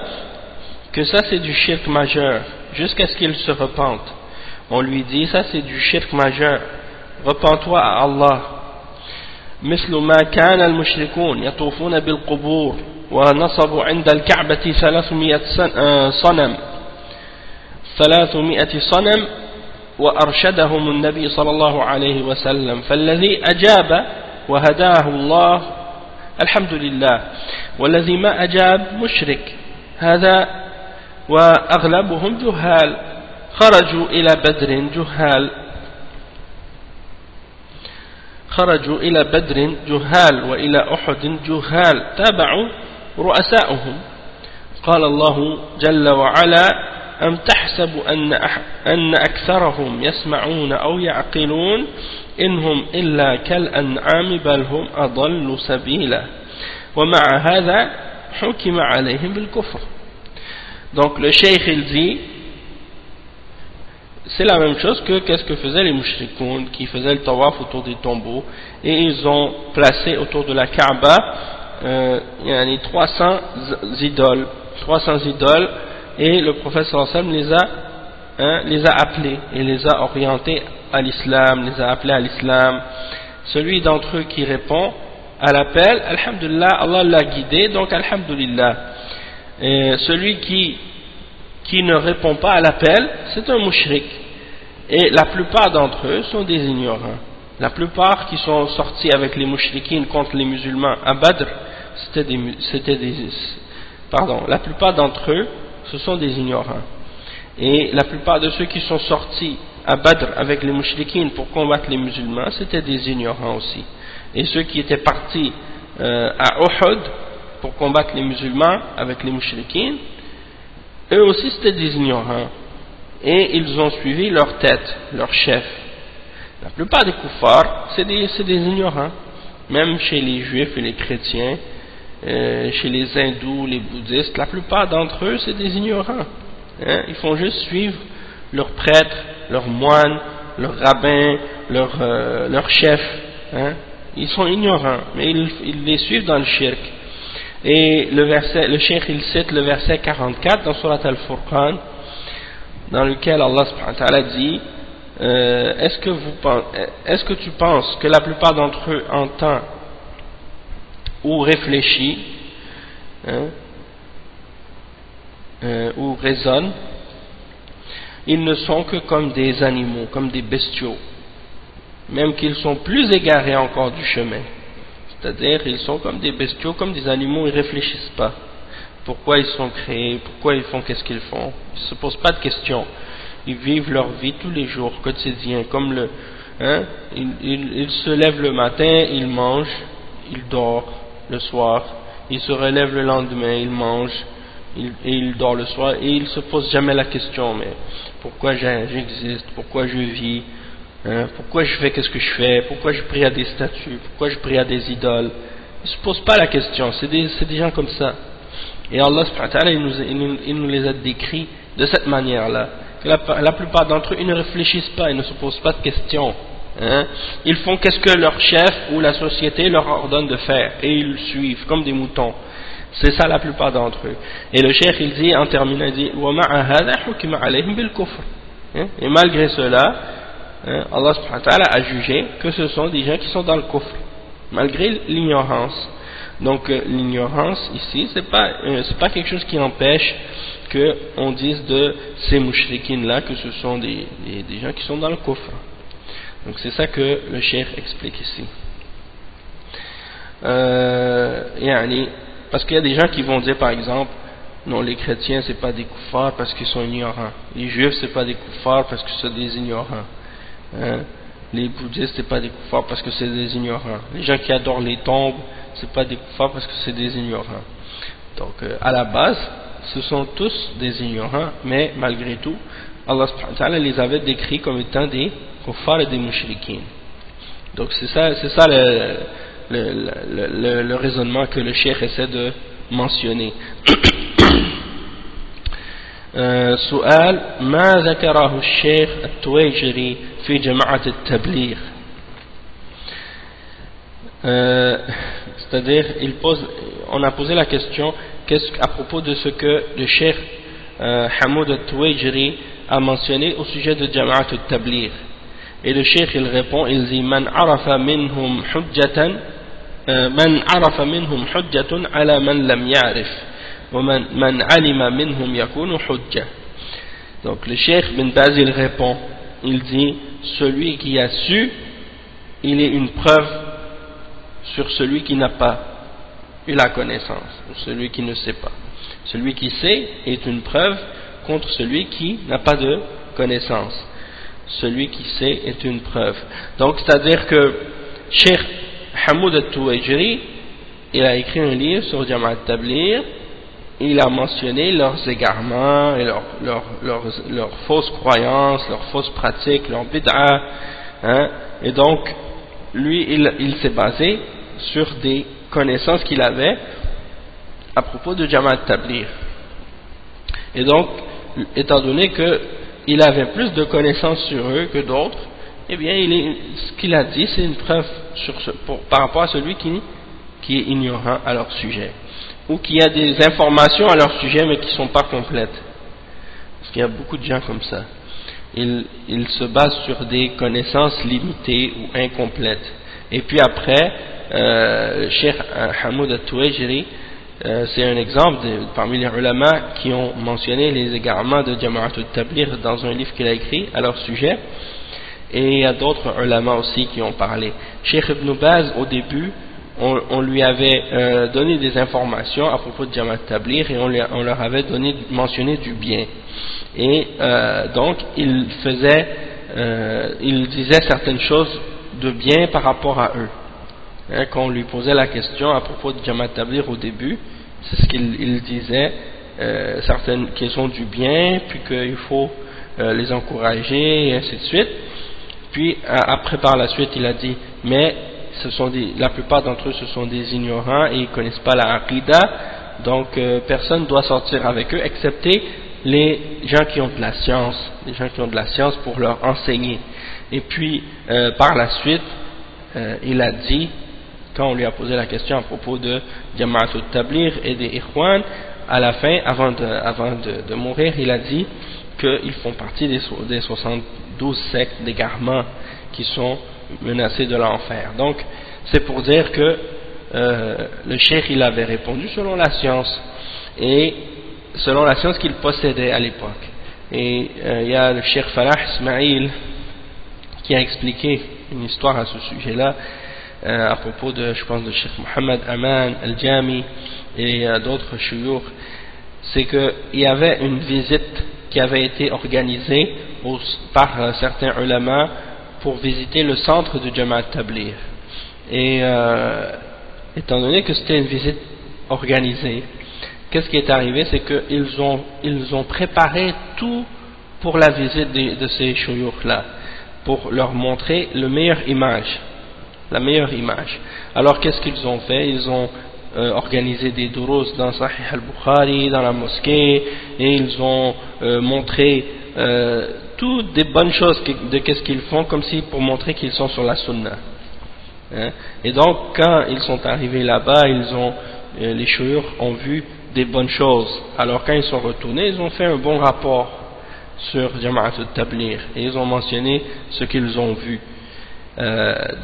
que ça c'est du shirk majeur jusqu'à ce qu'il se repente. On lui dit ça c'est du shirk majeur, repens-toi à Allah. مثل ما كان المشركون يطوفون بالقبور ونصبوا عند الكعبة 300 صنم وأرشدهم النبي صلى الله عليه وسلم فالذي أجاب وهداه الله الحمد لله والذي ما أجاب مشرك هذا وأغلبهم جهال خرجوا إلى بدر جهال وإلى أحد جهال تابعوا رؤساؤهم. قال الله جل وعلا أم تحسب أن أكثرهم يسمعون أو يعقلون إنهم إلا كالأنعام بل هم أضل سبيلا ومع هذا حكم عليهم بالكفر. Donc le cheikh il dit c'est la même chose que qu'est-ce que faisaient les mushrikoun qui faisaient le tawaf autour des tombeaux, et ils ont placé autour de la Kaaba 300 idoles, et le prophète sallallahu alayhi wa sallam les a appelés et les a orientés à l'islam, les a appelés à l'islam. Celui d'entre eux qui répond à l'appel, alhamdulillah, Allah l'a guidé, donc alhamdulillah. Et celui qui ne répond pas à l'appel, c'est un mushrik. Et la plupart d'entre eux sont des ignorants. La plupart qui sont sortis avec les mushrikines contre les musulmans à Badr, la plupart d'entre eux, ce sont des ignorants. Et la plupart de ceux qui sont sortis à Badr avec les mushrikines pour combattre les musulmans, c'était des ignorants aussi. Et ceux qui étaient partis à Uhud pour combattre les musulmans avec les mushrikines, eux aussi c'était des ignorants, et ils ont suivi leur tête, leur chef. La plupart des kuffars c'est des ignorants, même chez les juifs et les chrétiens, chez les hindous, les bouddhistes, la plupart d'entre eux c'est des ignorants, ils font juste suivre leurs prêtres, leurs moines, leurs rabbins, leurs chefs, ils sont ignorants, mais ils les suivent dans le shirk. Et le cheikh il cite le verset 44 dans Surat Al-Furqan, dans lequel Allah subhanahu wa ta'ala dit est-ce que tu penses que la plupart d'entre eux entend ou réfléchit ou raisonne? Ils ne sont que comme des animaux, comme des bestiaux, même qu'ils sont plus égarés encore du chemin. C'est-à-dire, ils sont comme des bestiaux, comme des animaux, ils ne réfléchissent pas. Pourquoi ils sont créés, pourquoi ils font qu'est-ce qu'ils font. Ils ne se posent pas de questions. Ils vivent leur vie tous les jours, quotidien, comme ils se lèvent le matin, ils mangent, ils dorment le soir, ils se relèvent le lendemain, ils mangent, et ils dorment le soir, et ils ne se posent jamais la question, mais pourquoi j'existe, pourquoi je vis, pourquoi je fais qu'est-ce que je fais, pourquoi je prie à des statues, pourquoi je prie à des idoles. Ils ne se posent pas la question, c'est des gens comme ça. Et Allah subhanahu wa ta'ala il nous les a décrits de cette manière-là. La plupart d'entre eux, ils ne réfléchissent pas, ils ne se posent pas de questions. Ils font qu'est-ce que leur chef ou la société leur ordonne de faire, et ils suivent comme des moutons. C'est ça la plupart d'entre eux. Et le cheikh il dit, en terminant, il dit وَمَعَ هَذَا حُكِمَ عَلَيْهِمْ بِالْكُفْرِ. Et malgré cela, Allah subhanahu wa ta'ala a jugé que ce sont des gens qui sont dans le kufr, malgré l'ignorance. Donc l'ignorance ici, c'est pas quelque chose qui empêche qu'on dise de ces mouchrikines là que ce sont des gens qui sont dans le kufr. Donc c'est ça que le cheikh explique ici. Parce qu'il y a des gens qui vont dire par exemple, non, les chrétiens c'est pas des kuffars parce qu'ils sont ignorants, les juifs c'est pas des kuffars parce que c'est des ignorants. les bouddhistes c'est pas des kuffars parce que c'est des ignorants. Les gens qui adorent les tombes c'est pas des kuffars parce que c'est des ignorants. Donc à la base ce sont tous des ignorants, mais malgré tout Allah subhanahu wa ta'ala les avait décrits comme étant des kuffars et des mushrikines. Donc c'est ça le raisonnement que le cheikh essaie de mentionner. سؤال ما ذكره الشيخ التويجري في جماعة التبليغ. C'est-à-dire on a posé la question à propos de ce que le cheikh Hamoud al-Tuwayjiri a mentionné au sujet de Jama'at al-Tabligh. Et le cheikh il répond, il dit man arafa minhum hujjatun ala man lam ya'rif wa man alima minhum yakunu hujja. Donc le cheikh bin Baz il répond, il dit celui qui a su il est une preuve sur celui qui n'a pas eu la connaissance, ou celui qui ne sait pas. Celui qui sait est une preuve contre celui qui n'a pas de connaissance. Celui qui sait est une preuve. Donc c'est-à-dire que Cheikh Hamoud al-Tuwayjiri il a écrit un livre sur Jama'at al-Tabligh, il a mentionné leurs égarements et leurs fausses croyances, leurs fausses pratiques, leurs bid'a, hein, et donc lui il s'est basé sur des connaissances qu'il avait à propos de Jama'at al-Tabligh. Et donc étant donné que il avait plus de connaissances sur eux que d'autres, eh bien ce qu'il a dit c'est une preuve par rapport à celui qui est ignorant à leur sujet, ou qui a des informations à leur sujet mais qui ne sont pas complètes, parce qu'il y a beaucoup de gens comme ça, ils se basent sur des connaissances limitées ou incomplètes, et puis après le Cheikh Hamoud al-Tuwayjiri c'est un exemple parmi les ulama qui ont mentionné les égarements de Jama'at al-Tabligh dans un livre qu'il a écrit à leur sujet, et il y a d'autres ulama aussi qui ont parlé. Cheikh Ibn Baz au début on lui avait donné des informations à propos de Jama'at al-Tabligh et on leur avait mentionné du bien, et donc il disait certaines choses de bien par rapport à eux. Quand on lui posait la question à propos de Jama'at al-Tabligh au début, c'est ce qu'il disait, certaines qui sont du bien, puis qu'il faut les encourager, et ainsi de suite. Puis après par la suite il a dit, mais la plupart d'entre eux ce sont des ignorants et ils ne connaissent pas la Aqidah, donc personne ne doit sortir avec eux excepté les gens qui ont de la science, pour leur enseigner. Et puis par la suite il a dit, quand on lui a posé la question à propos de Jama'at al-Tabligh et des Ikhwan, à la fin, avant de mourir, il a dit qu'ils font partie des 72 sectes d'égarement qui sont menacés de l'enfer. Donc c'est pour dire que le cheikh il avait répondu selon la science, et selon la science qu'il possédait à l'époque. Et il y a le cheikh Falah Ismail qui a expliqué une histoire à ce sujet-là, à propos de, je pense, de Cheikh Mohammed Aman Al-Jami et d'autres shuyukh. C'est qu'il y avait une visite qui avait été organisée par certains ulama pour visiter le centre de Jama'at al-Tabligh. Et étant donné que c'était une visite organisée, qu'est-ce qui est arrivé? C'est qu'ils ont préparé tout pour la visite de ces shuyukh-là, pour leur montrer la meilleure image. Alors qu'est-ce qu'ils ont fait? Ils ont organisé des durus dans Sahih al-Bukhari, dans la mosquée, et ils ont montré toutes des bonnes choses de qu'est-ce qu'ils font, comme si pour montrer qu'ils sont sur la sunna. Et donc quand ils sont arrivés là-bas, les shuyukh ont vu des bonnes choses. Alors quand ils sont retournés, ils ont fait un bon rapport sur Jama'at al-Tabligh et ils ont mentionné ce qu'ils ont vu.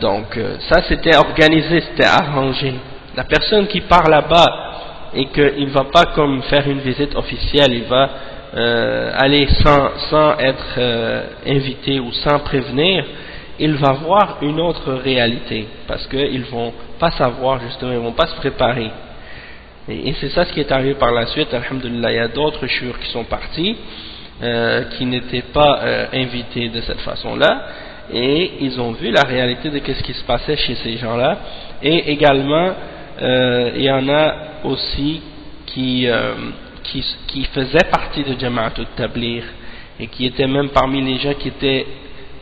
Donc ça c'était organisé, c'était arrangé. La personne qui part là-bas et qu'il ne va pas comme faire une visite officielle, il va aller sans être invité ou sans prévenir, il va voir une autre réalité, parce qu'ils ne vont pas savoir justement, ils ne vont pas se préparer. Et c'est ça ce qui est arrivé par la suite. Alhamdulillah, il y a d'autres shuyukh qui sont partis, qui n'étaient pas invités de cette façon-là, et ils ont vu la réalité de ce qui se passait chez ces gens-là, et également il y en a aussi qui faisaient partie de Jama'at al-Tabligh et qui étaient même parmi les gens qui étaient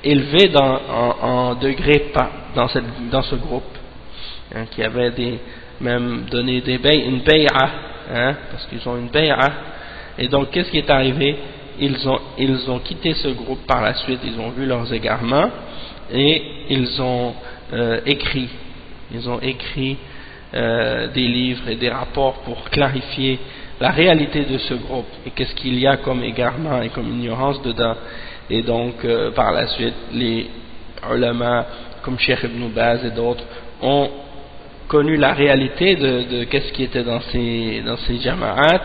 élevés en degré dans ce groupe, hein, qui avaient même donné une bay'a, hein, parce qu'ils ont une bay'a. Et donc qu'est-ce qui est arrivé? Ils ont quitté ce groupe par la suite, ils ont vu leurs égarements et ils ont écrit des livres et des rapports pour clarifier la réalité de ce groupe et qu'est-ce qu'il y a comme égarement et comme ignorance dedans. Et donc par la suite les ulama comme Cheikh Ibn Baz et d'autres ont connu la réalité de qu'est-ce qui était dans ces jama'at,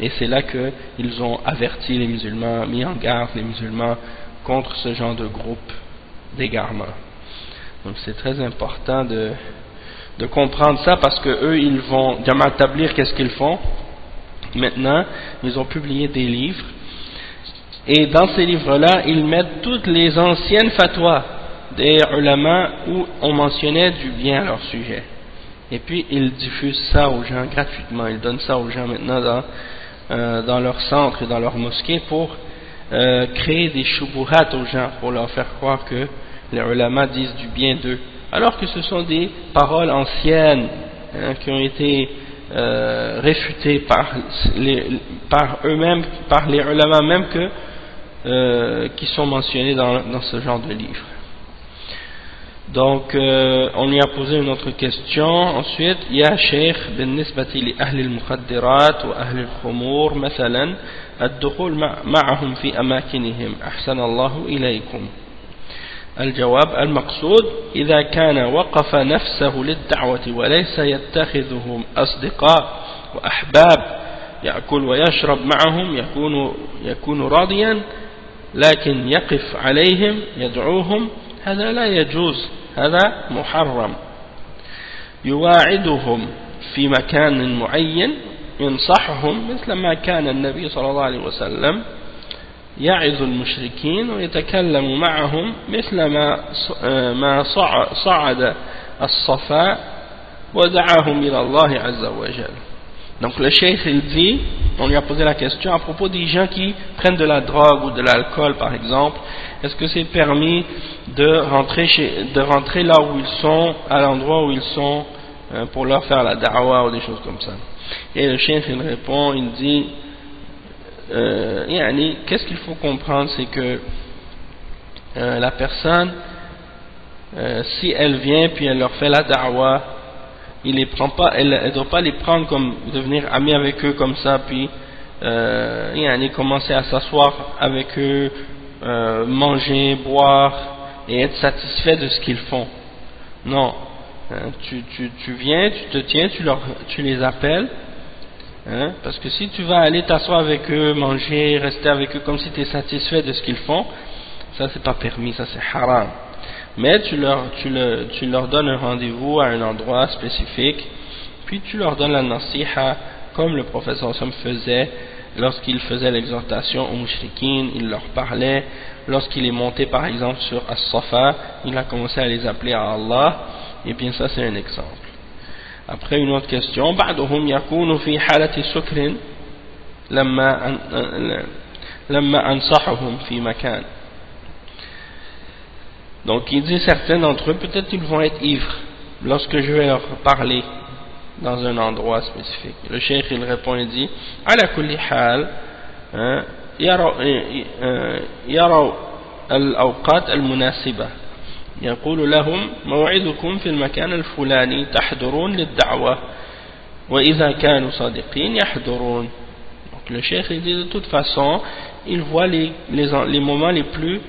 et c'est là qu'ils ont averti les musulmans, mis en garde les musulmans contre ce genre de groupe d'égarement. Donc c'est très important de comprendre ça, parce que eux ils vont Jama'at Tabligh, qu'est-ce qu'ils font maintenant? Ils ont publié des livres, et dans ces livres-là ils mettent toutes les anciennes fatwas des ulama où on mentionnait du bien à leur sujet, et puis ils diffusent ça aux gens gratuitement. Ils donnent ça aux gens maintenant dans leur centre et dans leur mosquée pour créer des shubuhat aux gens, pour leur faire croire que les ulama disent du bien d'eux, alors que ce sont des paroles anciennes, hein, qui ont été réfutées par eux-mêmes, par les ulama même qui sont mentionnés dans ce genre de livre. Donc on lui a posé une autre question ensuite. Ya Cheikh, بالنسبة لأهل المخدرات وأهل الخمور مثلا الدخول معهم في أماكنهم أحسن الله إليكم. الجواب: المقصود إذا كان وقف نفسه للدعوة وليس يتخذهم أصدقاء وأحباب يأكل ويشرب معهم يكون راضيا، لكن يقف عليهم يدعوهم هذا لا يجوز، هذا محرم. يواعدهم في مكان معين، ينصحهم مثل ما كان النبي صلى الله عليه وسلم يعظ المشركين ويتكلم معهم مثل ما صعد الصفا ودعاهم إلى الله عز وجل. Donc le cheikh il dit, on lui a posé la question à propos des gens qui prennent de la drogue ou de l'alcool par exemple, est-ce que c'est permis de rentrer là où ils sont, à l'endroit où ils sont, pour leur faire la da'wa ou des choses comme ça? Et le cheikh il répond, il dit qu'est-ce qu'il faut comprendre, c'est que la personne si elle vient puis elle leur fait la da'wa, il les prend pas, elle ne doit pas les prendre comme devenir amie avec eux comme ça, puis commencer à s'asseoir avec eux, manger, boire et être satisfait de ce qu'ils font. Non, tu viens, tu te tiens, tu les appelles, hein, parce que si tu vas aller t'asseoir avec eux, manger, rester avec eux comme si tu es satisfait de ce qu'ils font, ça c'est pas permis, ça c'est haram. Mais tu leur donnes un rendez-vous à un endroit spécifique, puis tu leur donnes la nasiha comme le professeur Sam faisait lorsqu'il faisait l'exhortation aux mushrikines. Il leur parlait lorsqu'il est monté par exemple sur As-Safa, il a commencé à les appeler à Allah, et bien ça c'est un exemple. Après une autre question, بعضهم يكون في حالة سكر لما أنصحهم في مكان. Donc il dit certains d'entre eux, peut-être ils vont être ivres lorsque je vais leur parler dans un endroit spécifique. Le cheikh il répond, il dit على كل حال يروا الأوقات المناسبة يقول لهم موعدكم في المكان الفلاني تحضرون للدعوة وإذا كانوا صادقين يحضرون. Donc le cheikh il dit de toute façon il voit les moments les plus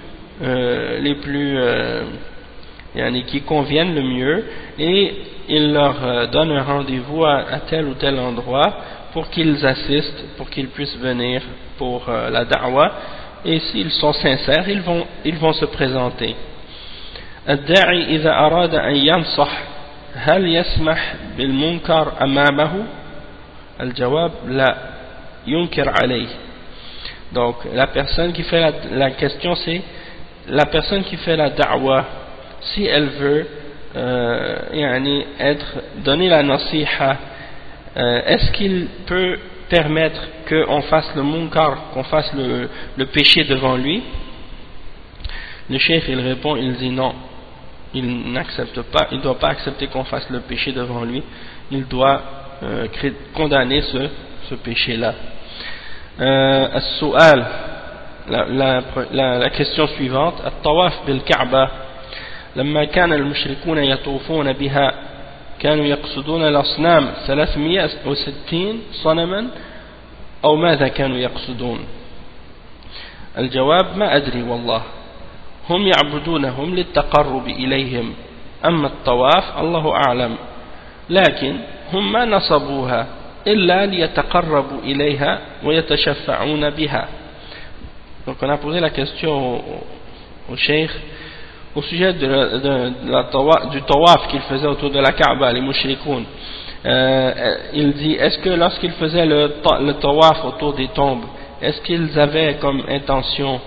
qui conviennent le mieux, et il leur donne un rendez-vous à tel ou tel endroit pour qu'ils assistent, pour qu'ils puissent venir pour la da'wa, et s'ils sont sincères ils vont se présenter. الداعي إذا أراد أن ينصح هل يسمح بالمنكر أمامه؟ الجواب لا ينكر عليه. Donc la personne qui fait la question c'est la personne qui fait la da'wa, si elle veut donner la nasiha, est-ce qu'il peut permettre qu'on fasse le munkar, qu'on fasse le péché devant lui? Le cheikh il répond, il dit non, il n'accepte pas, il ne doit pas accepter qu'on fasse le péché devant lui, il doit condamner ce péché-là. As-su'al, la question suivante, at-tawaf bil-Ka'ba, لما كان المشركون يطوفون بها كانوا يقصدون الأصنام 360 صنما أو ماذا كانوا يقصدون؟ الجواب ما أدري والله، هم يعبدونهم للتقرب إليهم، أما الطواف الله أعلم، لكن هم ما نصبوها إلا ليتقربوا إليها ويتشفعون بها. Donc on a posé la question au cheikh au sujet du tawaf qu'il faisait autour de la Kaaba, les mushrikoun. Il dit, est-ce que lorsqu'ils faisaient le tawaf autour des tombes, est-ce qu'ils avaient comme intention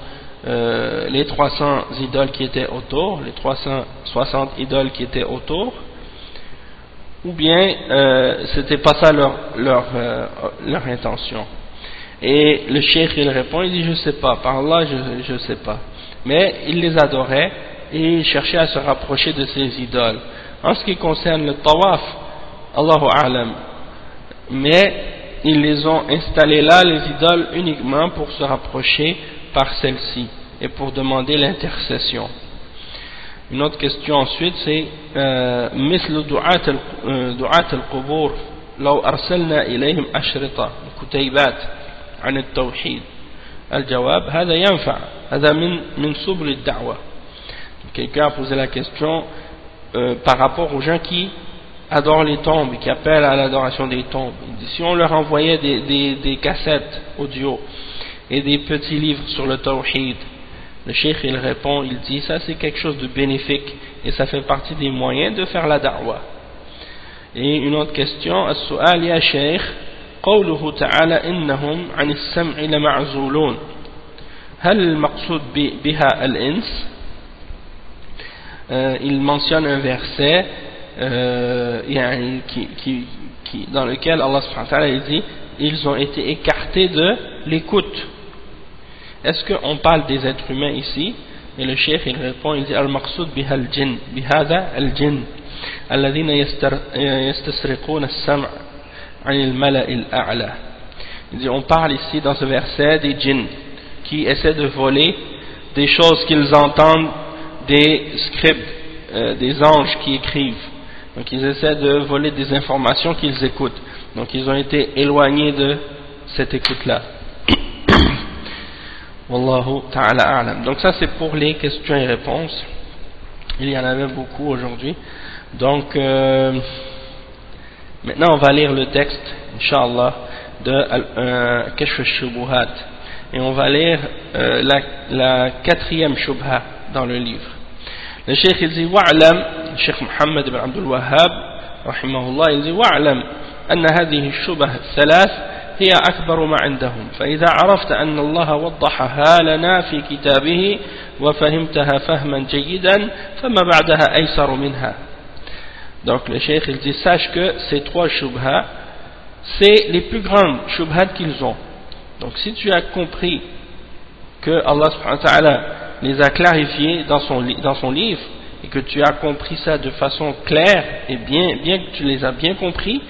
les 300 idoles qui étaient autour, les 360 idoles qui étaient autour, ou bien c'était pas ça leur intention? Et le cheikh il répond, il dit je sais pas, par Allah je sais pas, mais il les adorait et il cherchait à se rapprocher de ces idoles. En ce qui concerne le tawaf, Allahu a'lam, mais ils les ont installés là, les idoles, uniquement pour se rapprocher par celle-ci et pour demander l'intercession. Une autre question ensuite c'est مثل دعاة القبور لو أرسلنا إليهم أشرطة كتيبات عن التوحيد الجواب هذا ينفع هذا من سبل الدعوة. Quelqu'un a posé la question par rapport aux gens qui adorent les tombes, qui appellent à l'adoration des tombes. Il dit, si on leur envoyait des cassettes audio et des petits livres sur le tawhid, le cheikh il répond, il dit ça c'est quelque chose de bénéfique et ça fait partie des moyens de faire la da'wa. Et une autre question, as-su'al ya cheikh, قوله تعالى إنهم عن السمع لمعزولون هل المقصود بها الإنس؟ Il mentionne un verset dans lequel Allah subhanahu wa ta'ala dit ils ont été écartés de l'écoute. Est-ce qu'on parle des êtres humains ici? Et le cheikh il répond, il dit al-maqsoud biha al-jinn, bihada al-jinn alladhina yastasriquna as-sam' 'an al-mala' al-a'la. Il dit on parle ici dans ce verset des djinns qui essaient de voler des choses qu'ils entendent des scripts, des anges qui écrivent. Donc ils essaient de voler des informations qu'ils écoutent. Donc ils ont été éloignés de cette écoute-là. Wallahu ta'ala a'lam. Donc ça c'est pour les questions et réponses. Il y en avait beaucoup aujourd'hui. Donc maintenant on va lire le texte, Inch'Allah, de Kashf al-Shubuhat. Et on va lire la quatrième shubha dans le livre. Le cheikh il dit wa'lam, Cheikh Mohammed ibn Abdul Wahhab rahimahullah il dit wa'lam أن هذه الشبه الثلاث هي أكبر ما عندهم فإذا عرفت أن الله وضحها لنا في كتابه وفهمتها فهما جيدا فما بعدها أيسر منها. Donc le cheikh il dit sache que ces trois shubha c'est les plus grandes shubhat qu'ils ont. Donc si tu as compris que Allah subhanahu wa ta'ala les a clarifiés dans son livre et que tu as compris ça de façon claire et bien que tu les as bien compris,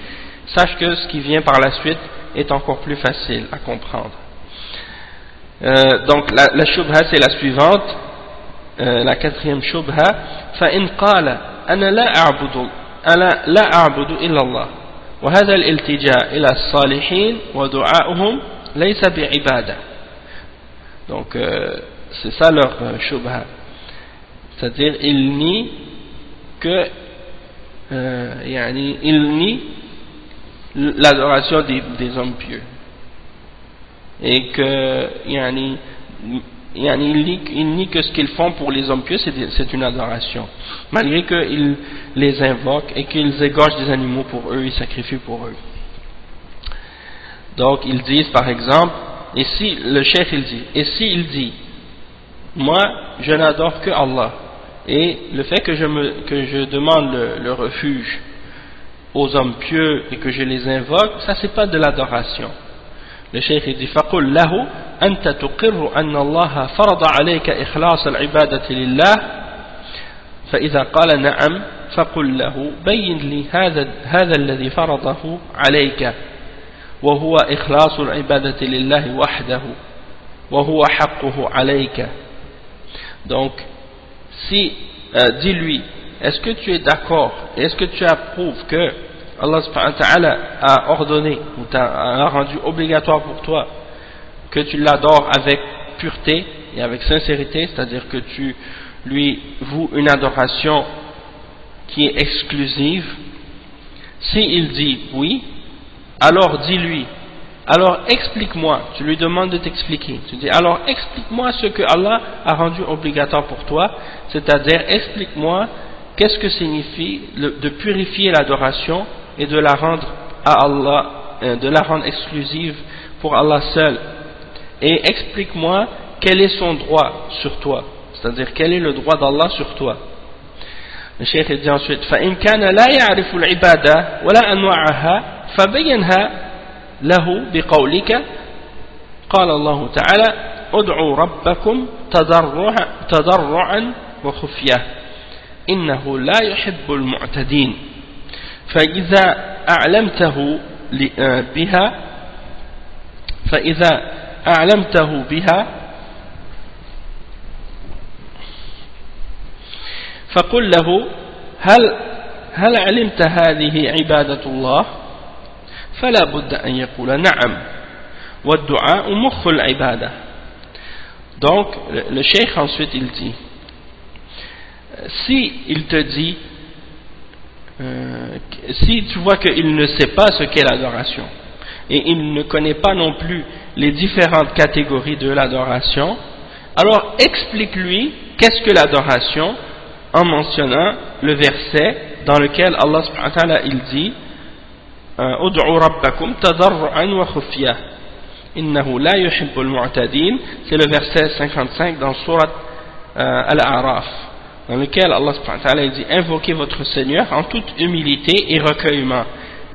sache que ce qui vient par la suite est encore plus facile à comprendre. Donc la shubha c'est la suivante, la quatrième shubha, فإن قال أنا لا أعبد إلا الله وهذا الالتجاء إلى الصالحين ودعائهم ليس بعبادة. Donc c'est ça leur shubha, c'est-à-dire ils nient que ils nient l'adoration des hommes pieux et que ils nient que ce qu'ils font pour les hommes pieux c'est une adoration, malgré qu'ils les invoquent et qu'ils égorgent des animaux pour eux, ils sacrifient pour eux. Donc ils disent par exemple, et si le cheikh il dit, et si il dit moi je n'adore que Allah. Et le fait que je demande le refuge aux hommes pieux et que je les invoque, ça c'est pas de l'adoration. Le cheikh dit فَقُلْ لَهُ أَنْتَ تُقِرُّ أَنَّ اللَّهَ فَرَضَ عَلَيْكَ إِخْلَاصَ الْعِبَادَةِ لِلَّهِ فإذا قال نعم فقل له بين لي هذا الذي فرضه عليك وهو إخلاص العبادة لله وحده وهو حقه عليك. Donc si dis-lui, est-ce que tu es d'accord, est-ce que tu approuves que Allah subhanahu wa ta'ala a ordonné ou a rendu obligatoire pour toi que tu l'adores avec pureté et avec sincérité, c'est-à-dire que tu lui voues une adoration qui est exclusive? Si il dit oui, alors dis-lui, alors explique-moi, tu lui demandes de t'expliquer, tu dis alors explique-moi ce que Allah a rendu obligatoire pour toi, c'est-à-dire explique-moi qu'est-ce que signifie de purifier l'adoration et de la rendre à Allah, de la rendre exclusive pour Allah seul, et explique-moi quel est son droit sur toi, c'est-à-dire quel est le droit d'Allah sur toi. Le cheikh dit ensuite فإن كان لا يعرف العبادة ولا أنواعها فبينها له بقولك قال الله تعالى ادعوا ربكم تضرعا وخفية إنه لا يحب المعتدين فإذا أعلمته بها فقل له هل علمت هذه عبادة الله فلا بد أن يقول نعم والدعاء مخ العبادة. Donc le cheikh ensuite il dit, si il te dit si tu vois qu'il ne sait pas ce qu'est l'adoration et il ne connaît pas non plus les différentes catégories de l'adoration, alors explique-lui qu'est-ce que l'adoration en mentionnant le verset dans lequel Allah subhanahu wa ta'ala il dit ud'u rabbakum tadarru'an wa khufya innahu la yuhibbul mu'tadin. C'est le verset 55 dans sourate Al-A'raf, dans lequel Allah subhanahu wa ta'ala il dit invoquez votre Seigneur en toute humilité et recueillement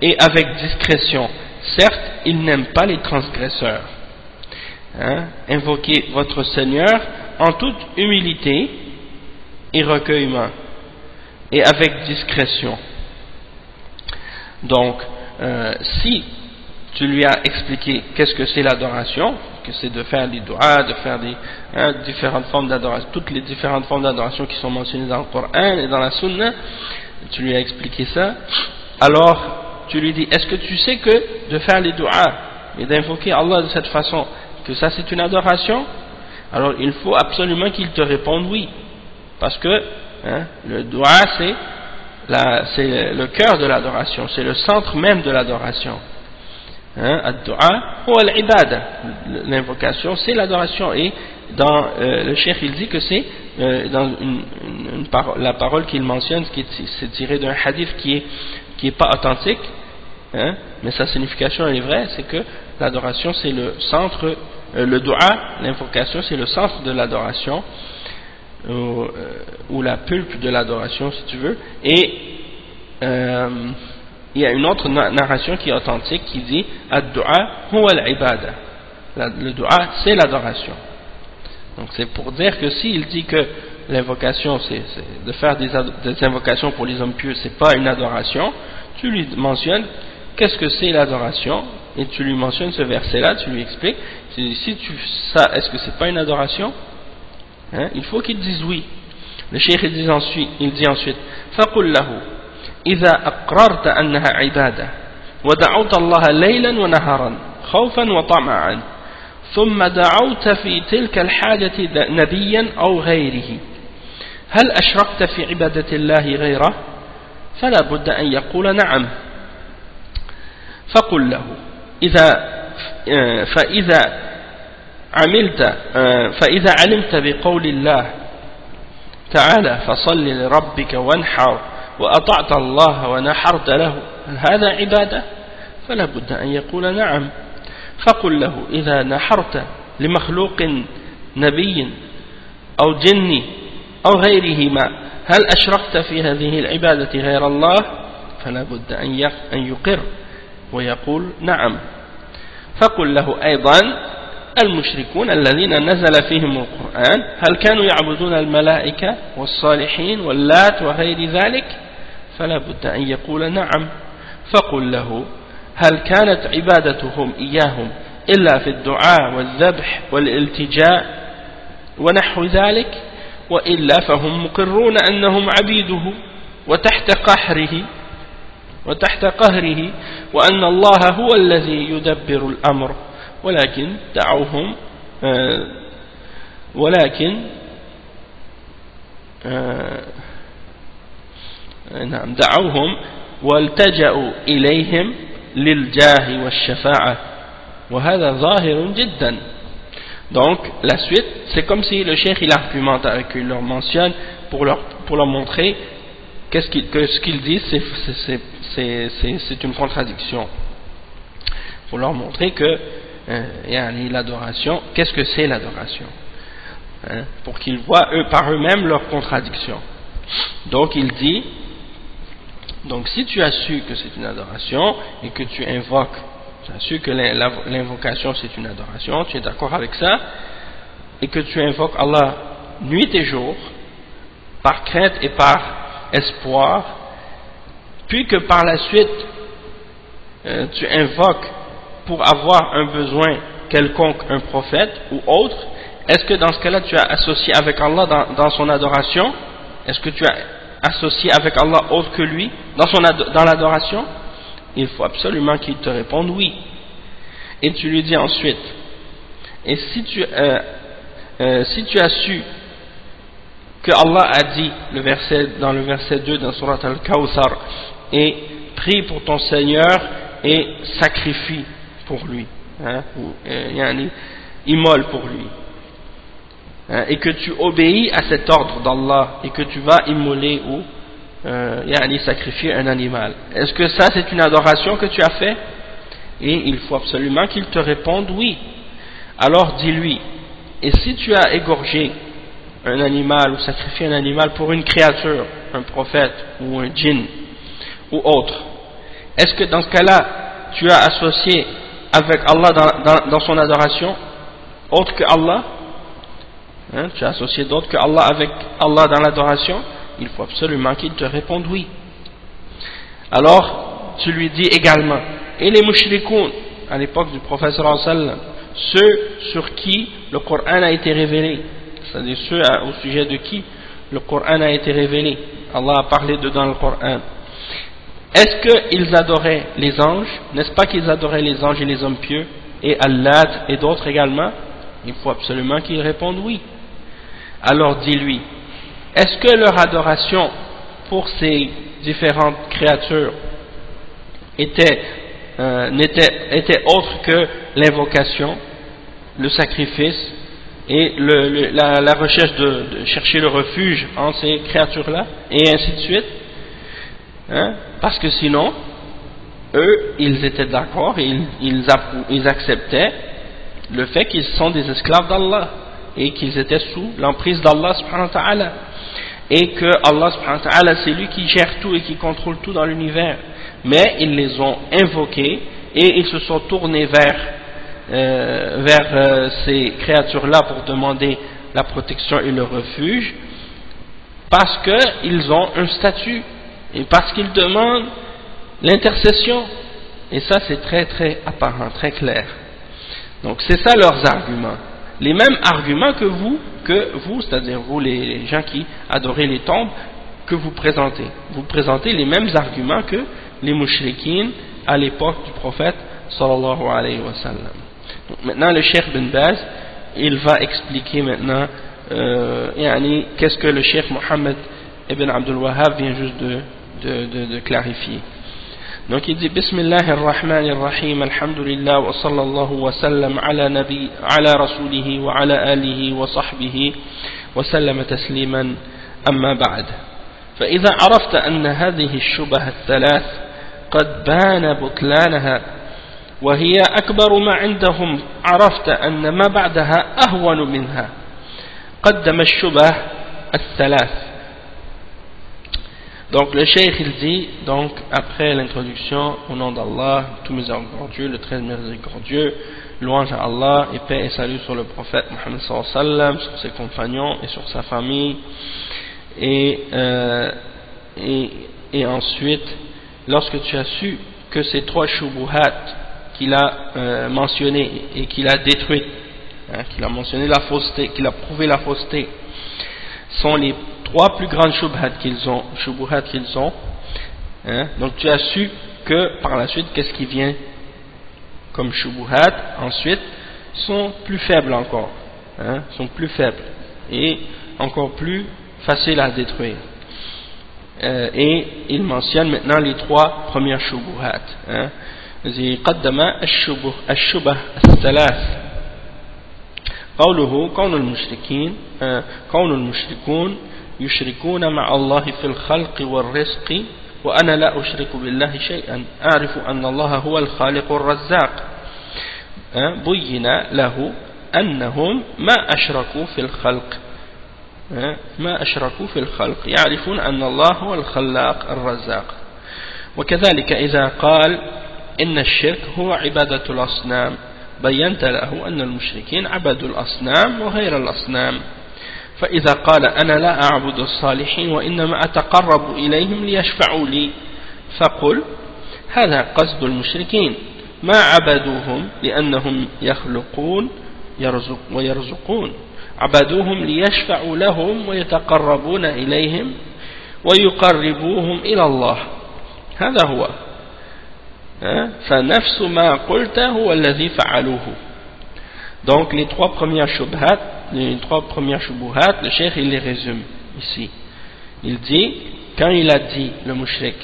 et avec discrétion, certes il n'aime pas les transgresseurs. Invoquez votre Seigneur en toute humilité et recueillement et avec discrétion. Donc si tu lui as expliqué qu'est-ce que c'est l'adoration, que c'est de faire des doigts, de faire des différentes formes d'adoration, toutes les différentes formes d'adoration qui sont mentionnées dans le Coran et dans la Sunna, tu lui as expliqué ça, alors tu lui dis est-ce que tu sais que de faire les doigts et d'invoquer Allah de cette façon, que ça c'est une adoration? Alors il faut absolument qu'il te réponde oui, parce que le doigt c'est le cœur de l'adoration, c'est le centre même de l'adoration. Ad-du'a ou al-ibada, l'invocation c'est l'adoration, et dans le cheikh il dit que c'est dans la parole qu'il mentionne, c'est tiré d'un hadith qui est pas authentique, mais sa signification elle est vraie, c'est que l'adoration c'est le centre, le du'a, l'invocation c'est le centre de l'adoration, ou la pulpe de l'adoration si tu veux, et il y a une autre narration qui est authentique qui dit ad-du'a huwa al-ibada, le du'a c'est l'adoration. Donc c'est pour dire que s'il dit que l'invocation c'est de faire des invocations pour les hommes pieux, c'est pas une adoration, tu lui mentionnes qu'est-ce que c'est l'adoration et tu lui mentionnes ce verset là, tu lui expliques, si tu ça, est-ce que c'est pas une adoration? Il faut qu'il dise oui. Le cheikh il dit ensuite فَقُلْ لَهُ إِذَا أَقْرَرْتَ أَنَّهَا عِبَادَةٌ وَدَعَوْتَ اللَّهَ لَيْلًا وَنَهَارًا خَوْفًا وَطَمَعًا ثُمَّ دعوت في تلك الحاجة نبيا أو غيره هل أشركت في عبادة الله غيره؟ فلا بد أن يقول نعم. فقل له فإذا علمت بقول الله تعالى فصل لربك وانحر وأطعت الله ونحرت له هذا عبادة؟ فلا بد أن يقول نعم. فقل له إذا نحرت لمخلوق نبي أو جن أو غيرهما هل أشركت في هذه العبادة غير الله فلا بد أن يقر ويقول نعم. فقل له أيضا المشركون الذين نزل فيهم القرآن هل كانوا يعبدون الملائكة والصالحين واللات وغير ذلك فلا بد أن يقول نعم. فقل له هل كانت عبادتهم إياهم إلا في الدعاء والذبح والالتجاء ونحو ذلك وإلا فهم مقرون أنهم عبيده وتحت قهره وأن الله هو الذي يدبر الأمر ولكن دعوهم والتجأوا إليهم للجاه والشفاعة وهذا ظاهر جدا. Donc la suite c'est comme si le cheikh il argumente avec eux, il leur mentionne pour leur montrer que ce qu'ils disent c'est une contradiction, pour leur montrer que l'adoration, qu'est-ce que c'est l'adoration, pour qu'ils voient par eux-mêmes leur contradiction. Donc il dit, donc si tu as su que c'est une adoration et que tu invoques, tu as su que l'invocation c'est une adoration, tu es d'accord avec ça, et que tu invoques Allah nuit et jour par crainte et par espoir, puis que par la suite tu invoques pour avoir un besoin quelconque un prophète ou autre, est-ce que dans ce cas-là tu as associé avec Allah dans son adoration? Est-ce que tu as associé avec Allah autre que lui dans l'adoration? Il faut absolument qu'il te réponde oui. Et tu lui dis ensuite, et si tu as su que Allah a dit dans le verset 2 dans Surat Al-Kawthar, et prie pour ton Seigneur et sacrifie pour lui, immole pour lui, et que tu obéis à cet ordre d'Allah et que tu vas immoler ou sacrifier un animal, est-ce que ça c'est une adoration que tu as fait? Et il faut absolument qu'il te réponde oui. Alors dis-lui, et si tu as égorgé un animal ou sacrifié un animal pour une créature, un prophète ou un djinn ou autre, est-ce que dans ce cas-là tu as associé avec Allah dans son adoration autre que Allah? Tu as associé d'autre que Allah avec Allah dans l'adoration? Il faut absolument qu'il te réponde oui. Alors tu lui dis également, et les mushrikoun à l'époque du prophète sallallahu alayhi wa sallam, ceux sur qui le Coran a été révélé, c'est-à-dire ceux au sujet de qui le Coran a été révélé, Allah a parlé dans le Coran, est-ce qu'ils adoraient les anges? N'est-ce pas qu'ils adoraient les anges et les hommes pieux et Allah et d'autres également? Il faut absolument qu'ils répondent oui. Alors dis-lui, est-ce que leur adoration pour ces différentes créatures était autre que l'invocation, le sacrifice et la recherche de chercher le refuge en ces créatures-là, et ainsi de suite, parce que sinon, eux, ils étaient d'accord, ils acceptaient le fait qu'ils sont des esclaves d'Allah et qu'ils étaient sous l'emprise d'Allah subhanahu wa ta'ala, et que Allah subhanahu wa ta'ala c'est lui qui gère tout et qui contrôle tout dans l'univers. Mais ils les ont invoqués et ils se sont tournés vers ces créatures-là pour demander la protection et le refuge, parce qu'ils ont un statut et parce qu'ils demandent l'intercession. Et ça c'est très très apparent, très clair. Donc c'est ça leurs arguments. Les mêmes arguments que vous, c'est-à-dire vous les gens qui adorez les tombes, que vous présentez. Vous présentez les mêmes arguments que les mouchriquines à l'époque du prophète sallallahu alayhi wa sallam. Donc maintenant le cheikh bin Baz, il va expliquer maintenant qu'est-ce que le cheikh Mohammed ibn Abdul Wahhab vient juste de clarifier. Donc il dit Bismillahir Rahmanir Rahim, Alhamdulillah wa sallallahu wa sallam ala rasulihi wa ala alihi wa sahbihi wa sallam tasliman amma ba'd. فإذا عرفت أن هذه الشبه الثلاث قد بان بطلانها وهي أكبر ما عندهم، عرفت أن ما بعدها أهون منها. قدم الشبه الثلاث. Donc le cheikh il dit, donc après l'introduction, au nom d'Allah, tout miséricordieux, le très miséricordieux, louange à Allah et paix et salut sur le prophète Mohammed sallallahu alayhi wa sallam, sur ses compagnons et sur sa famille, et ensuite, lorsque tu as su que ces trois shubuhat qu'il a mentionné et qu'il a détruit, qu'il a mentionné la fausseté, qu'il a prouvé la fausseté, sont les trois plus grandes shubuhat qu'ils ont, donc tu as su que par la suite, qu'est-ce qui vient comme shubuhat ensuite sont plus faibles encore, sont plus faibles et encore plus faciles à détruire. Et il mentionne maintenant les trois premières shubuhat. قدم الشبه الثلاث قوله كون المشركون يشركون مع الله في الخلق والرزق وأنا لا أشرك بالله شيئا أعرف أن الله هو الخالق الرزاق بين له أنهم ما أشركوا في الخلق يعرفون أن الله هو الخلاق الرزاق. وكذلك إذا قال إن الشرك هو عبادة الأصنام بينت له أن المشركين عبدوا الأصنام وغير الأصنام. فإذا قال أنا لا أعبد الصالحين وإنما أتقرب إليهم ليشفعوا لي فقل هذا قصد المشركين ما عبدوهم لأنهم يخلقون ويرزقون عبدوهم ليشفعوا لهم ويتقربون إليهم ويقربوهم إلى الله هذا هو فنفس ما قلت هو الذي فعلوه. Donc les trois premières shubuhat, le cheikh il les résume ici. Il dit, quand il a dit le mushrik,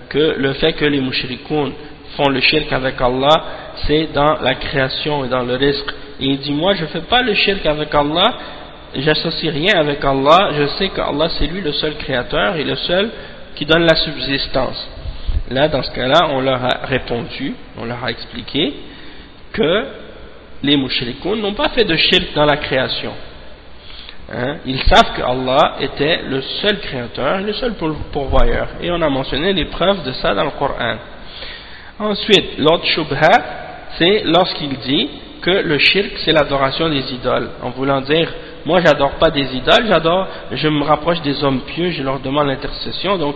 que le fait que les mushrikoun font le shirk avec Allah, c'est dans la création et dans le rizq. Et il dit, moi je ne fais pas le shirk avec Allah, j'associe rien avec Allah, je sais qu'Allah c'est lui le seul créateur et le seul qui donne la subsistance. Là, dans ce cas-là, on leur a répondu, on leur a expliqué que les mushrikoun n'ont pas fait de shirk dans la création. Ils savent que Allah était le seul créateur, le seul pourvoyeur. Et on a mentionné les preuves de ça dans le Coran. Ensuite, l'autre shubha, c'est lorsqu'il dit que le shirk, c'est l'adoration des idoles. En voulant dire, moi j'adore pas des idoles, je me rapproche des hommes pieux, je leur demande l'intercession, donc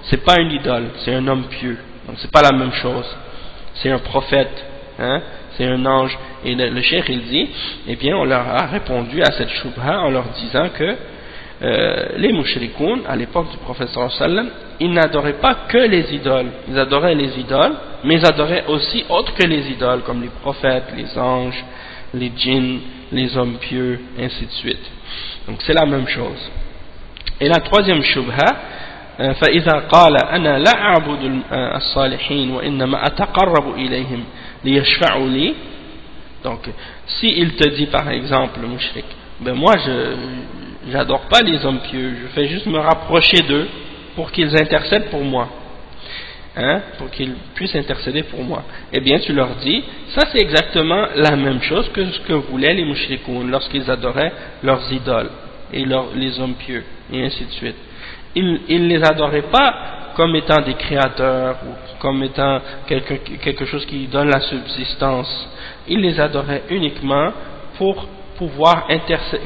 c'est pas une idole, c'est un homme pieux. Donc c'est pas la même chose. C'est un prophète, c'est un ange. Et le cheikh il dit, eh bien on leur a répondu à cette shubha en leur disant que les mushrikoun à l'époque du prophète sallallahu alayhi wa sallam, ils n'adoraient pas que les idoles, ils adoraient les idoles, mais ils adoraient aussi autres que les idoles, comme les prophètes, les anges, les djinns, les hommes pieux, ainsi de suite. Donc c'est la même chose. Et la troisième shubha, فإذا قال أنا لا أعبد الصالحين وإنما أتقرب إليهم ليشفعوا لي. Donc si il te dit par exemple le mushrik, ben moi je n'adore pas les hommes pieux, je fais juste me rapprocher d'eux pour qu'ils intercèdent pour moi, pour qu'ils puissent intercéder pour moi. Eh bien tu leur dis, ça c'est exactement la même chose que ce que voulaient les mushrikoun lorsqu'ils adoraient leurs idoles et les hommes pieux, et ainsi de suite. Ils ne les adoraient pas comme étant des créateurs ou comme étant quelque chose qui donne la subsistance. Ils les adoraient uniquement pour pouvoir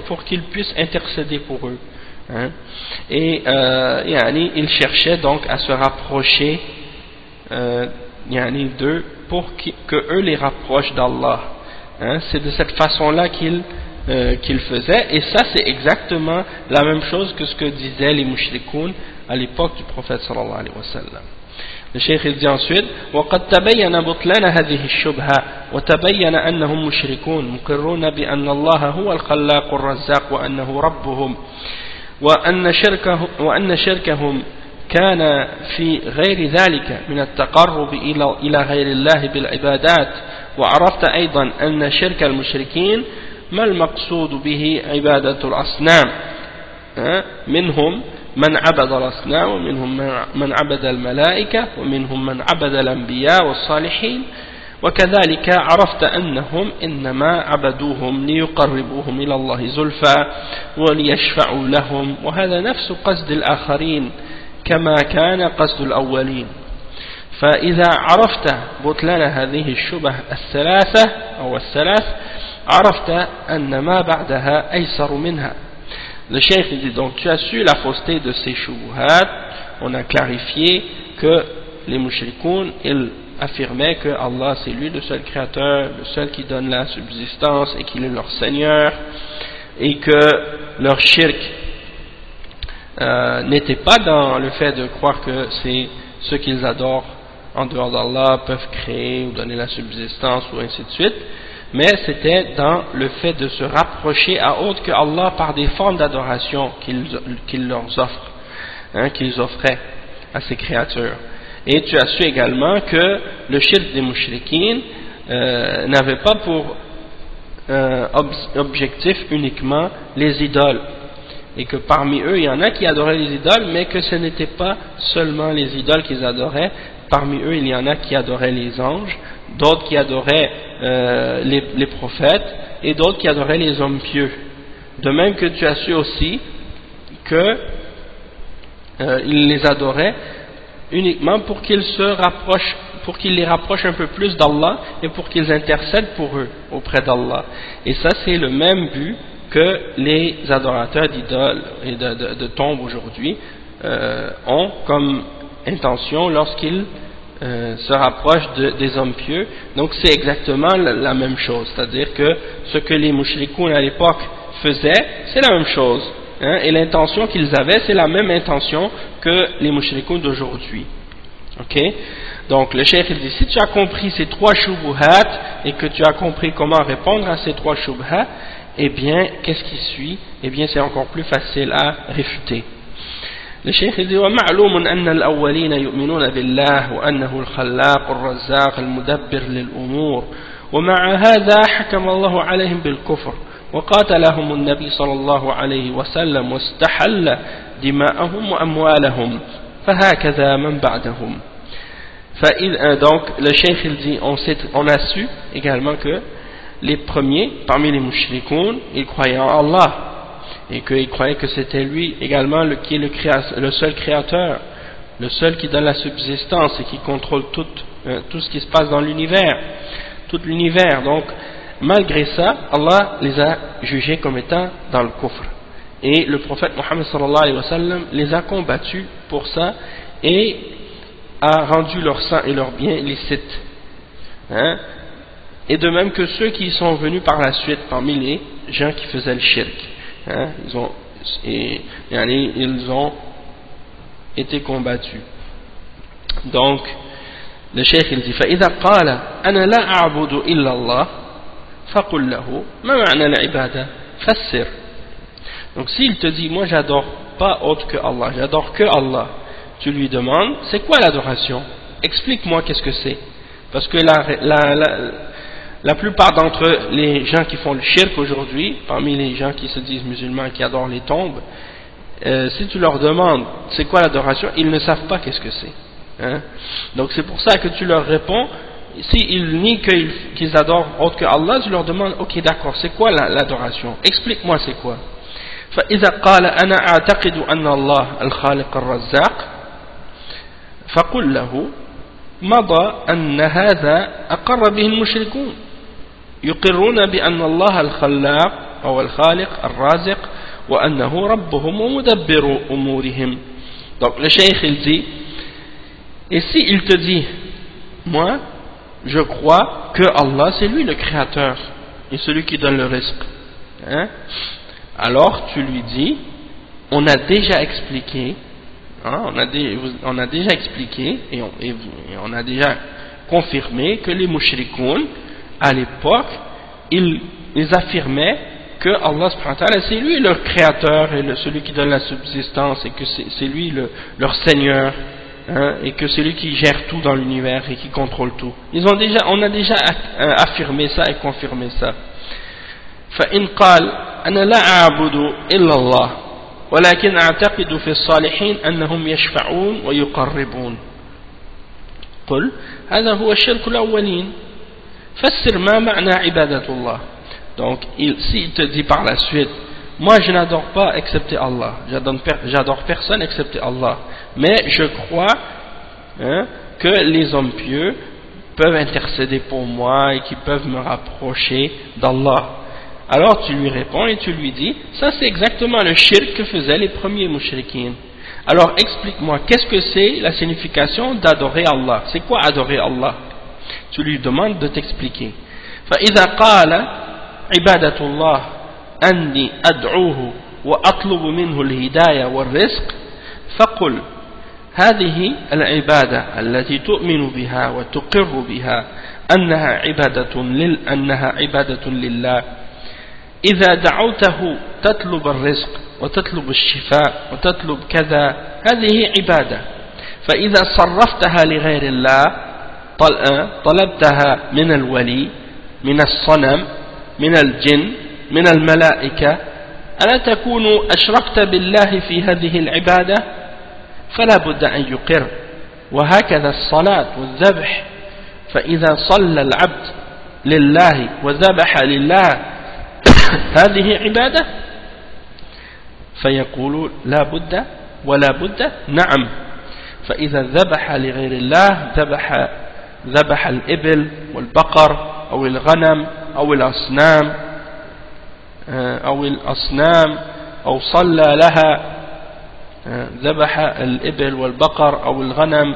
pour qu'ils puissent intercéder pour eux. Et ils cherchaient donc à se rapprocher d'eux pour que eux les rapprochent d'Allah. C'est de cette façon-là qu'ils faisaient, et ça c'est exactement la même chose que ce que disaient les mushrikoun à l'époque du prophète sallallahu alayhi wa sallam. Le cheikh il dit ensuite, وقد تبين بطلان هذه الشبهة وتبين أنهم مشركون مقرون بأن الله هو الخلاق الرزاق وأنه ربهم وأن شركهم كان في غير ذلك من التقرب إلى غير الله بالعبادات. وعرفت أيضا أن شرك المشركين ما المقصود به عبادة الأصنام، منهم من عبد الأصنام ومنهم من عبد الملائكة ومنهم من عبد الأنبياء والصالحين وكذلك عرفت أنهم إنما عبدوهم ليقربوهم إلى الله زلفى وليشفعوا لهم وهذا نفس قصد الآخرين كما كان قصد الأولين. فإذا عرفت بطلان هذه الشبه الثلاثة أو الثلاث عرفت أن ما بعدها أيسر منها. Le cheikh dit donc tu as su la fausseté de ces shubuhat. On a clarifié que les mushrikoun ils affirmaient que Allah c'est lui le seul créateur, le seul qui donne la subsistance et qu'il est leur Seigneur, et que leur shirk n'était pas dans le fait de croire que c'est ceux qu'ils adorent en dehors d'Allah peuvent créer ou donner la subsistance ou ainsi de suite, mais c'était dans le fait de se rapprocher à autre que Allah par des formes d'adoration qu'il leur offre, qu'ils offraient à ces créatures. Et tu as su également que le shirk des mushrikines n'avait pas pour objectif uniquement les idoles, et que parmi eux il y en a qui adoraient les idoles, mais que ce n'était pas seulement les idoles qu'ils adoraient. Parmi eux il y en a qui adoraient les anges, d'autres qui adoraient les prophètes, et d'autres qui adoraient les hommes pieux. De même que tu as su aussi que ils les adoraient uniquement pour qu'ils se rapprochent, pour qu'ils les rapprochent un peu plus d'Allah et pour qu'ils intercèdent pour eux auprès d'Allah. Et ça c'est le même but que les adorateurs d'idoles et de tombes aujourd'hui ont comme intention lorsqu'ils se rapprochent des hommes pieux. Donc c'est exactement la même chose, c'est-à-dire que ce que les mushrikoun à l'époque faisaient, c'est la même chose, et l'intention qu'ils avaient, c'est la même intention que les mushrikoun d'aujourd'hui. Ok? Donc le cheikh il dit, si tu as compris ces trois shubuhat et que tu as compris comment répondre à ces trois shubuhat, eh bien qu'est-ce qui suit? Eh bien c'est encore plus facile à réfuter. Le cheikh dit ومعلوم أن الأولين يؤمنون بالله وأنه الخلاق الرزاق المدبر للأمور ومع هذا حكم الله عليهم بالكفر وقاتلهم النبي صلى الله عليه وسلم واستحل دماءهم وأموالهم فهكذا من بعدهم. Donc le cheikh il dit on a su également que les premiers parmi les mushrikoun ils croyaient en Allah et qu'ils croyaient que c'était lui également qui est le seul créateur, le seul qui donne la subsistance et qui contrôle tout ce qui se passe dans l'univers, tout l'univers. Donc malgré ça Allah les a jugés comme étant dans le kufr, et le prophète Mohammed sallallahu alayhi wa sallam les a combattus pour ça et a rendu leur sang et leurs biens licites, et de même que ceux qui sont venus par la suite parmi les gens qui faisaient le shirk, ils ont été combattus. Donc le cheikh il dit فإذا قال أنا لا أعبد إلا الله فقل له ما معنى العبادة فسر. Donc s'il te dit moi j'adore pas autre que Allah, j'adore que Allah, tu lui demandes c'est quoi l'adoration, explique-moi qu'est-ce que c'est, parce que la plupart d'entre les gens qui font le shirk aujourd'hui, parmi les gens qui se disent musulmans qui adorent les tombes, si tu leur demandes c'est quoi l'adoration, ils ne savent pas qu'est-ce que c'est, donc c'est pour ça que tu leur réponds. S'ils nient qu'ils adorent autre que Allah, tu leur demandes ok d'accord, c'est quoi l'adoration, explique-moi c'est quoi. فإذا قال أنا أعتقد أن الله الخالق الرزاق فقل له مضى أن هذا أقر به المشركون يقرون بأن الله الخلاق أو الخالق الرازق وأنه ربهم ومدبر أمورهم. Donc le cheikh il dit, et si il te dit moi je crois que Allah c'est lui le créateur et celui qui donne le risque, alors tu lui dis on a déjà expliqué, on a déjà expliqué et on a déjà confirmé que les mushrikoun à l'époque ils affirmaient que Allah subhanahu wa ta'ala c'est lui leur créateur et celui qui donne la subsistance, et que c'est lui leur Seigneur, et que c'est lui qui gère tout dans l'univers et qui contrôle tout. On a déjà affirmé ça et confirmé ça. فإن قال أنا لا أعبد إلا الله ولكن أعتقد في الصالحين أنهم يشفعون ويقربون قل هذا هو الشرك الأولين. Fassir ma ma'na ibadatullah. Donc, s'il te dit par la suite, moi je n'adore pas excepté Allah, j'adore personne excepté Allah, mais je crois que les hommes pieux peuvent intercéder pour moi et qu'ils peuvent me rapprocher d'Allah. Alors tu lui réponds et tu lui dis, ça c'est exactement le shirk que faisaient les premiers mushrikines. Alors explique-moi, qu'est-ce que c'est la signification d'adorer Allah? C'est quoi adorer Allah? Tu lui demandes de t'expliquer. فإذا قال عبادة الله أني أدعوه وأطلب منه الهداية والرزق فقل هذه العبادة التي تؤمن بها وتقر بها أنها عبادة لله إذا دعوته تطلب الرزق وتطلب الشفاء وتطلب كذا هذه عبادة فإذا صرفتها لغير الله طلبتها من الولي من الصنم من الجن من الملائكة ألا تكون أشركت بالله في هذه العبادة فلا بد أن يقر وهكذا الصلاة والذبح فإذا صلى العبد لله وذبح لله هذه عبادة فيقول لا بد ولا بد نعم فإذا ذبح لغير الله ذبح الإبل والبقر أو الغنم أو الأصنام أو صلى لها ذبح الإبل والبقر أو الغنم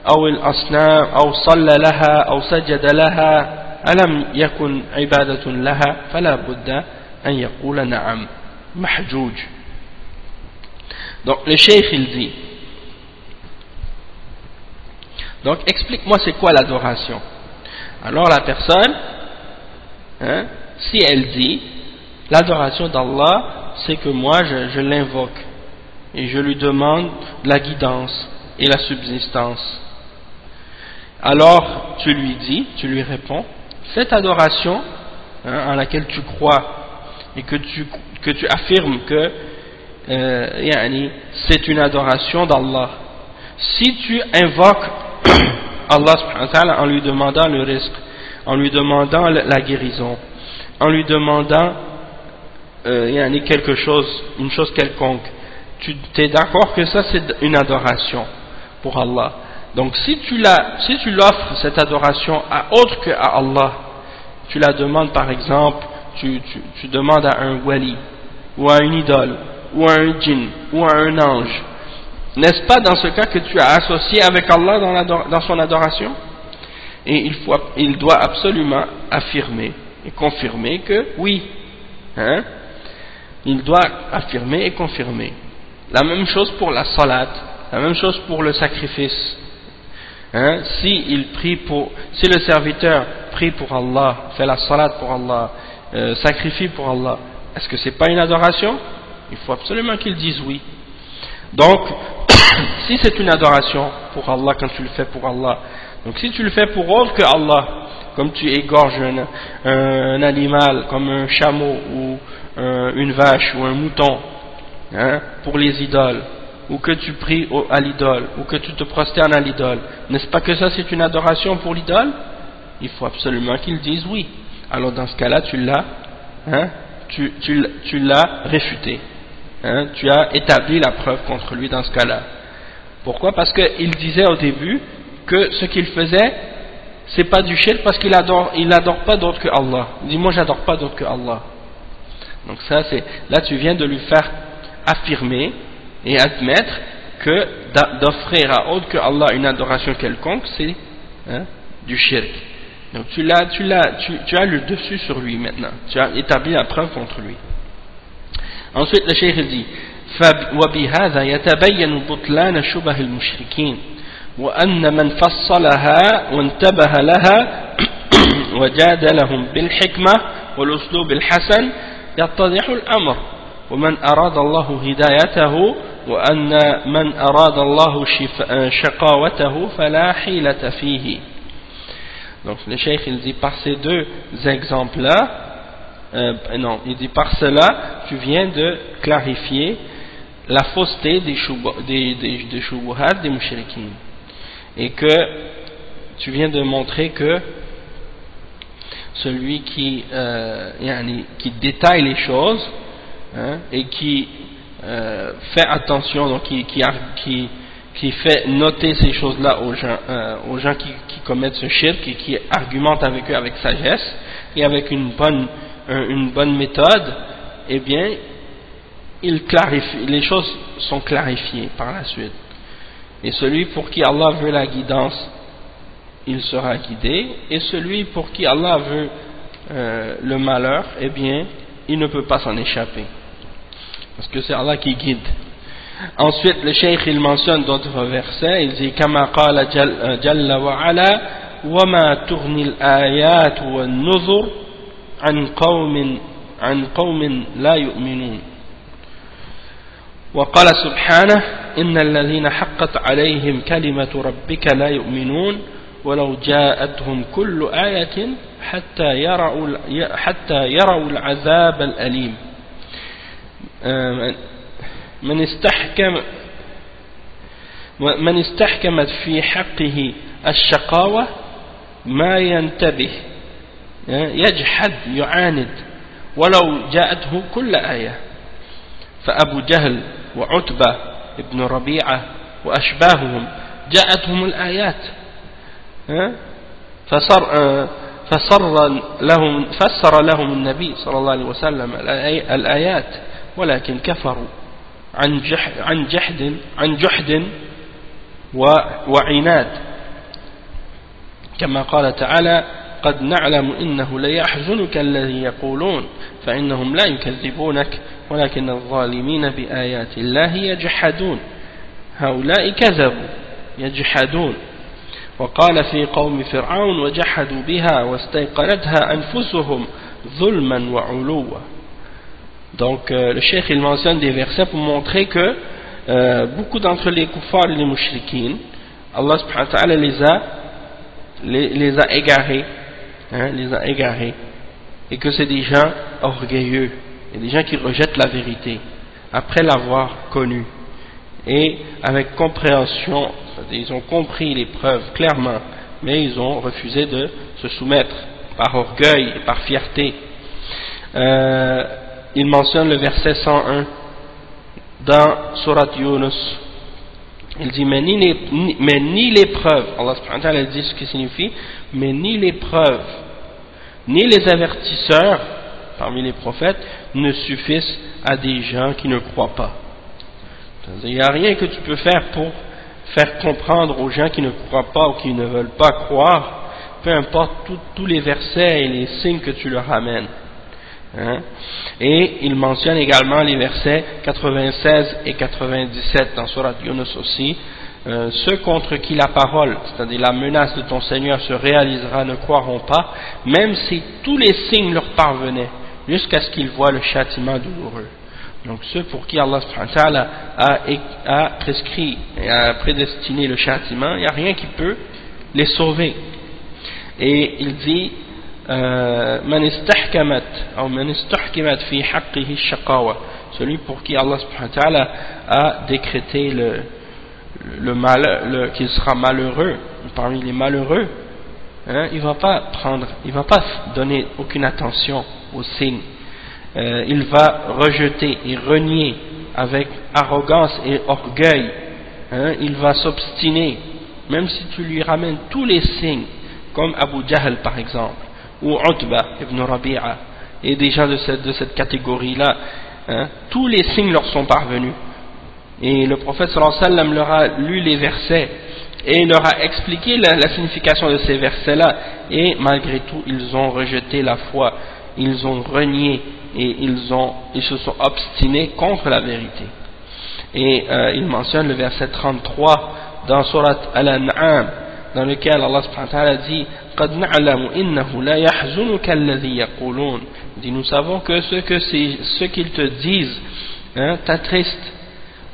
أو الأصنام أو صلى لها أو سجد لها ألم يكن عبادة لها فلا بد أن يقول نعم محجوج. Donc le cheikh il dit, donc explique-moi c'est quoi l'adoration. Alors la personne, si elle dit l'adoration d'Allah c'est que moi je l'invoque et je lui demande de la guidance et la subsistance, alors tu lui réponds cette adoration en laquelle tu crois et que tu affirmes que c'est une adoration d'Allah, si tu invoques Allah subhanahu wa ta'ala en lui demandant le risque, en lui demandant la guérison, en lui demandant quelque chose, une chose quelconque, tu es d'accord que ça c'est une adoration pour Allah. Donc si tu l'offres cette adoration à autre que à Allah, tu la demandes par exemple, tu demandes à un wali ou à une idole ou à un djinn ou à un ange, n'est-ce pas dans ce cas que tu as associé avec Allah dans son adoration? Et il doit absolument affirmer et confirmer que oui, il doit affirmer et confirmer. La même chose pour la salat, la même chose pour le sacrifice. Si le serviteur prie pour Allah, fait la salat pour Allah, sacrifie pour Allah, est-ce que c'est pas une adoration? Il faut absolument qu'il dise oui. Donc, si c'est une adoration pour Allah quand tu le fais pour Allah, donc si tu le fais pour autre que Allah, comme tu égorges un animal comme un chameau ou une vache ou un mouton pour les idoles, ou que tu pries à l'idole, ou que tu te prosternes à l'idole, n'est-ce pas que ça c'est une adoration pour l'idole? Il faut absolument qu'ils disent oui. Alors dans ce cas-là, tu l'as réfuté. Tu as établi la preuve contre lui dans ce cas-là. Pourquoi? Parce qu'il disait au début que ce qu'il faisait, c'est pas du shirk parce qu'il adore pas d'autre que Allah. Il dit moi j'adore pas d'autre que Allah. Donc ça c'est, là tu viens de lui faire affirmer et admettre que d'offrir à autre que Allah une adoration quelconque, c'est du shirk. Donc tu as le dessus sur lui maintenant. Tu as établi la preuve contre lui. Ensuite le cheikh dit وبهذا يتبين بطلان شبه المشركين وأن من فصلها وانتبه لها وجادلهم بالحكمة والأسلوب الحسن يتضح الأمر ومن أراد الله هدايته وأن من أراد الله شقاوته فلا حيلة فيه. Donc le cheikh il dit par ces deux exemples là, il dit par cela tu viens de clarifier la fausseté des shubuhat des mushrikin, et que tu viens de montrer que celui qui détaille les choses, hein, et qui fait attention, donc qui fait noter ces choses-là aux gens qui commettent ce shirk, et qui argumente avec eux avec sagesse et avec une bonne méthode, eh bien il clarifie, les choses sont clarifiées par la suite. Et celui pour qui Allah veut la guidance, il sera guidé, et celui pour qui Allah veut le malheur, eh bien il ne peut pas s'en échapper, parce que c'est Allah qui guide. Ensuite, le cheikh il mentionne d'autres versets. Il dit Kama qala jalla wa ala wa ma tughni al-ayat wa an-nuzur an qawmin la yu'minun. وقال سبحانه إن الذين حقت عليهم كلمة ربك لا يؤمنون ولو جاءتهم كل آية حتى يروا العذاب الأليم. من استحكمت في حقه الشقاوة ما ينتبه يجحد يعاند ولو جاءته كل آية. فأبو جهل وعتبة ابن ربيعة وأشباههم جاءتهم الآيات فسر لهم النبي صلى الله عليه وسلم الآيات ولكن كفروا عن جحد وعناد، كما قال تعالى قد نعلم إنه ليحزنك الذي يقولون فإنهم لا يكذبونك ولكن الظالمين بآيات الله يجحدون هؤلاء كذبوا يجحدون. وقال في قوم فرعون وجحدوا بها واستيقنتها أنفسهم ظلما وعلوا. Donc le cheikh il mentionne des versets pour montrer que beaucoup d'entre les kuffars et les mushrikines, Allah subhanahu wa ta'ala les a égarés, et que c'est des gens orgueilleux et des gens qui rejettent la vérité après l'avoir connue, et avec compréhension, ils ont compris les preuves clairement, mais ils ont refusé de se soumettre par orgueil et par fierté. Il mentionne le verset 101 dans Surat Yunus. Il dit mais ni les preuves, Allah subhanahu wa ta'ala dit ce qui signifie, mais ni les preuves ni les avertisseurs parmi les prophètes ne suffisent à des gens qui ne croient pas. Il n'y a rien que tu peux faire pour faire comprendre aux gens qui ne croient pas ou qui ne veulent pas croire, peu importe tous les versets et les signes que tu leur amènes. Et il mentionne également les versets 96 et 97 dans Surat Yunus aussi. Ceux contre qui la parole, c'est-à-dire la menace de ton Seigneur se réalisera, ne croiront pas, même si tous les signes leur parvenaient, jusqu'à ce qu'ils voient le châtiment douloureux. Donc ceux pour qui Allah subhanahu wa ta'ala a prescrit et a prédestiné le châtiment, il n'y a rien qui peut les sauver. Et il dit Man istahkamat ou man istahkamat fi haqqihi shaqawa, celui pour qui Allah subhanahu wa ta'ala a décrété qu'il sera malheureux, parmi les malheureux, il va pas donner aucune attention aux signes. Il va rejeter et renier avec arrogance et orgueil, il va s'obstiner, même si tu lui ramènes tous les signes, comme Abu Jahl par exemple, ou Utba ibn Rabi'a, et des gens de cette catégorie-là, tous les signes leur sont parvenus. Et le prophète sallallahu alayhi wa sallam leur a lu les versets et leur a expliqué la signification de ces versets-là, et malgré tout ils ont rejeté la foi, ils ont renié et ils se sont obstinés contre la vérité. Et il mentionne le verset 33 dans Surat Al-An'am, dans lequel Allah subhanahu wa ta'ala dit قَدْ نَعْلَمُ إِنَّهُ لَا يَحْزُنُكَ الَّذِي يَقُولُونَ. Dit, nous savons que ce qu'ils te disent t'attriste,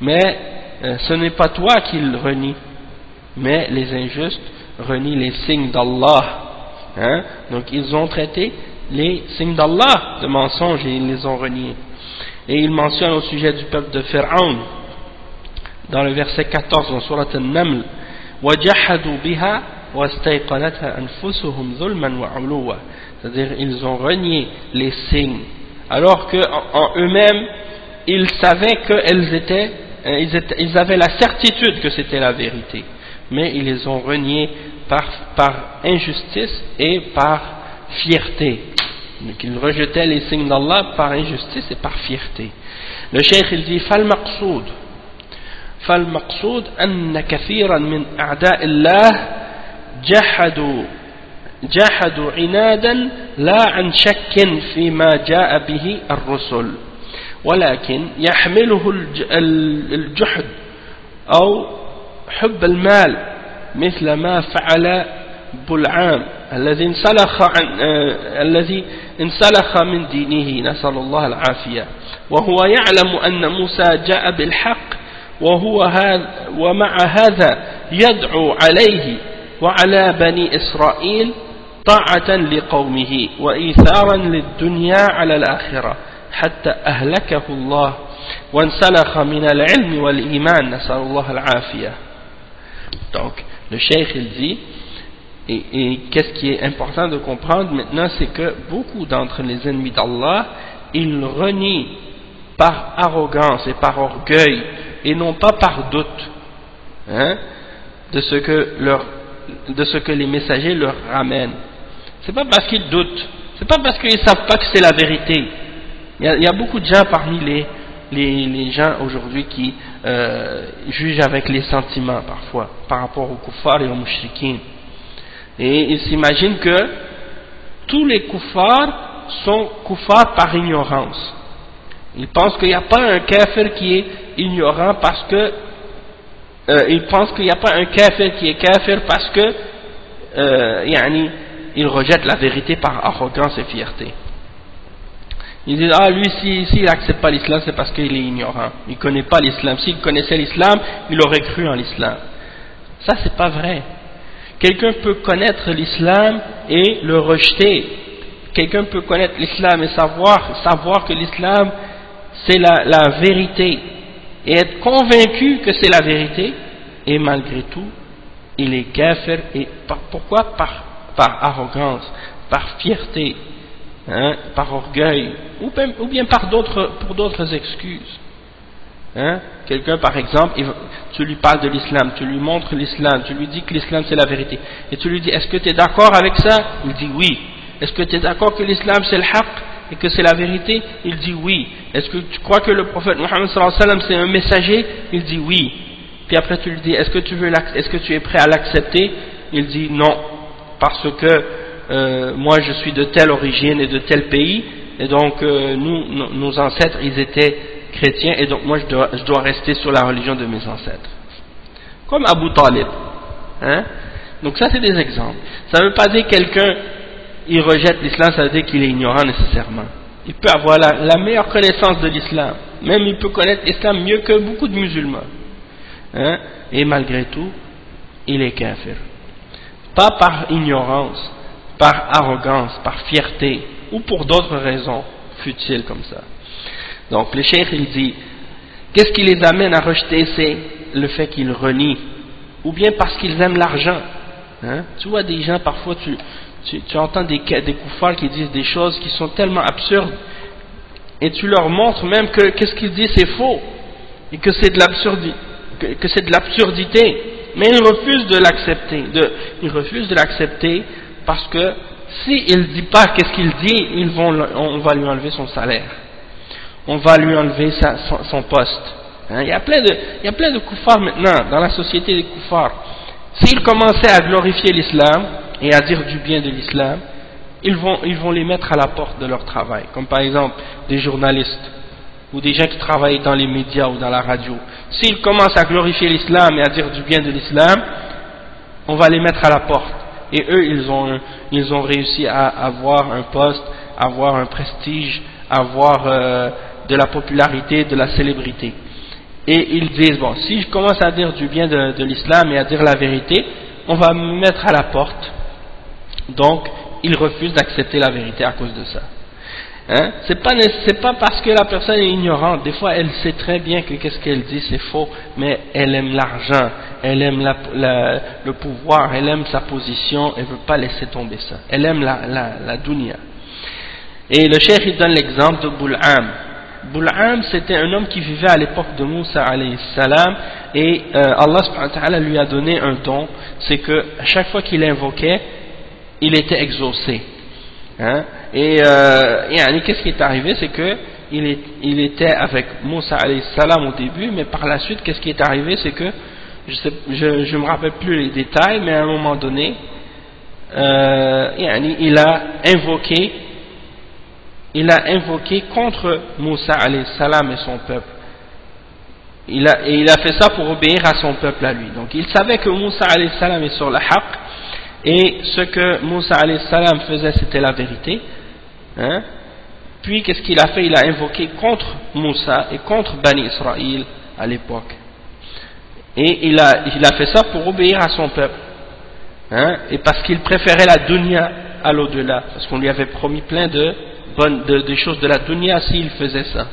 mais ce n'est pas toi qu'ils renient, mais les injustes renient les signes d'Allah. Donc ils ont traité les signes d'Allah de mensonges et ils les ont reniés. Et il mentionne au sujet du peuple de Pharaon dans le verset 14 dans Surat An-Naml وَجَحَدُوا بِهَا وَاسْتَيْقَنَتْهَا أَنفُسُهُمْ ظُلْمًا وَعُلُوًّا. C'est-à-dire, ils ont renié les signes, alors qu'en eux-mêmes, ils savaient ils avaient la certitude que c'était la vérité, mais ils les ont reniés par injustice et par fierté. Donc ils rejetaient les signes d'Allah par injustice et par fierté. Le cheikh il dit فالمقصود أن كثيرا من أعداء الله جحدوا عنادا لا عن شك فيما جاء به الرسل، ولكن يحمله الجحد أو حب المال مثل ما فعل بلعام الذي انسلخ من دينه نسأل الله العافية، وهو يعلم أن موسى جاء بالحق ومع هذا يدعو عليه وعلى بني إسرائيل طاعة لقومه وإيثارا للدنيا على الآخرة حتى أهلكه الله وانسلخ من العلم والإيمان نسأل الله العافية. Donc le cheikh il dit, et qu'est-ce qui est important de comprendre maintenant, c'est que beaucoup d'entre les ennemis d'Allah, ils renient par arrogance et par orgueil et non pas par doute, de ce que les messagers leur ramènent. C'est pas parce qu'ils doutent, c'est pas parce qu'ils savent pas que c'est la vérité. Il y a beaucoup de gens parmi les gens aujourd'hui qui jugent avec les sentiments parfois par rapport aux kuffars et aux mushrikins, et ils s'imaginent que tous les kuffars sont kuffars par ignorance. Ils pensent qu'il n'y a pas un kafir qui est ignorant parce que ils pensent qu'il n'y a pas un kafir qui est kafir parce que il rejette la vérité par arrogance et fierté. Ils disent, lui s'il n'accepte pas l'islam, c'est parce qu'il est ignorant, il ne connaît pas l'islam. S'il connaissait l'islam, il aurait cru en l'islam. Ça c'est pas vrai. Quelqu'un peut connaître l'islam et le rejeter. Quelqu'un peut connaître l'islam et savoir que l'islam c'est la vérité et être convaincu que c'est la vérité, et malgré tout il est kafir. Et pourquoi? Par arrogance, par fierté, par orgueil, ou bien pour d'autres excuses. Quelqu'un par exemple, tu lui parles de l'islam, tu lui montres l'islam, tu lui dis que l'islam c'est la vérité, et tu lui dis est-ce que tu es d'accord avec ça? Il dit oui. Est-ce que tu es d'accord que l'islam c'est le haqq et que c'est la vérité? Il dit oui. Est-ce que tu crois que le prophète Mohammed sallallahu alayhi wa sallam c'est un messager? Il dit oui. Puis après tu lui dis est-ce que tu es prêt à l'accepter? Il dit non, parce que moi je suis de telle origine et de tel pays, et donc nos ancêtres ils étaient chrétiens, et donc moi je dois rester sur la religion de mes ancêtres, comme Abu Talib. Donc ça c'est des exemples. Ça ne veut pas dire que quelqu'un il rejette l'islam, ça veut dire qu'il est ignorant nécessairement. Il peut avoir la meilleure connaissance de l'islam, même il peut connaître l'islam mieux que beaucoup de musulmans, et malgré tout il est kafir. Pas par ignorance, par arrogance, par fierté, ou pour d'autres raisons futiles comme ça. Donc le cheikh il dit, qu'est-ce qui les amène à rejeter? C'est le fait qu'ils renient, ou bien parce qu'ils aiment l'argent. Tu vois des gens parfois, tu entends des kuffars qui disent des choses qui sont tellement absurdes, et tu leur montres même que qu'est-ce qu'ils disent c'est faux, et que c'est de l'absurdité, mais ils refusent de l'accepter. Ils refusent de l'accepter parce que s'il ne dit pas qu'est-ce qu'il dit, on va lui enlever son salaire, on va lui enlever son poste. Il y a plein de kuffars maintenant dans la société des kuffars. S'ils commençaient à glorifier l'islam et à dire du bien de l'islam, ils vont les mettre à la porte de leur travail, comme par exemple des journalistes ou des gens qui travaillent dans les médias ou dans la radio. S'ils commencent à glorifier l'islam et à dire du bien de l'islam, on va les mettre à la porte. Et eux, ils ont réussi à avoir un poste, avoir un prestige, avoir de la popularité, de la célébrité. Et ils disent, bon, si je commence à dire du bien de l'islam et à dire la vérité, on va me mettre à la porte. Donc, ils refusent d'accepter la vérité à cause de ça. Hein? C'est pas parce que la personne est ignorante. Des fois, elle sait très bien que qu'est-ce qu'elle dit c'est faux, mais elle aime l'argent, elle aime le pouvoir, elle aime sa position, elle veut pas laisser tomber ça. Elle aime la dunya. Et le cheikh il donne l'exemple de Bul'am. Bul'am, c'était un homme qui vivait à l'époque de Moussa alayhi salam, et Allah subhanahu wa ta'ala lui a donné un don, c'est que à chaque fois qu'il invoquait, il était exaucé. Hein? Et qu'est-ce qui est arrivé, c'est que il était avec Moussa alayhi salam au début, mais par la suite, qu'est-ce qui est arrivé, c'est que je me rappelle plus les détails, mais à un moment donné, il a invoqué contre Moussa alayhi salam et son peuple. Il a fait ça pour obéir à son peuple à lui. Donc il savait que Moussa alayhi salam est sur la haqq, et ce que Moussa alayhi salam faisait c'était la vérité. Hein? Puis qu'est-ce qu'il a fait? Il a invoqué contre Moussa et contre Bani Israël à l'époque. Et il a fait ça pour obéir à son peuple. Hein? Et parce qu'il préférait la dunya à l'au-delà, parce qu'on lui avait promis plein de choses de la dunya s'il faisait ça.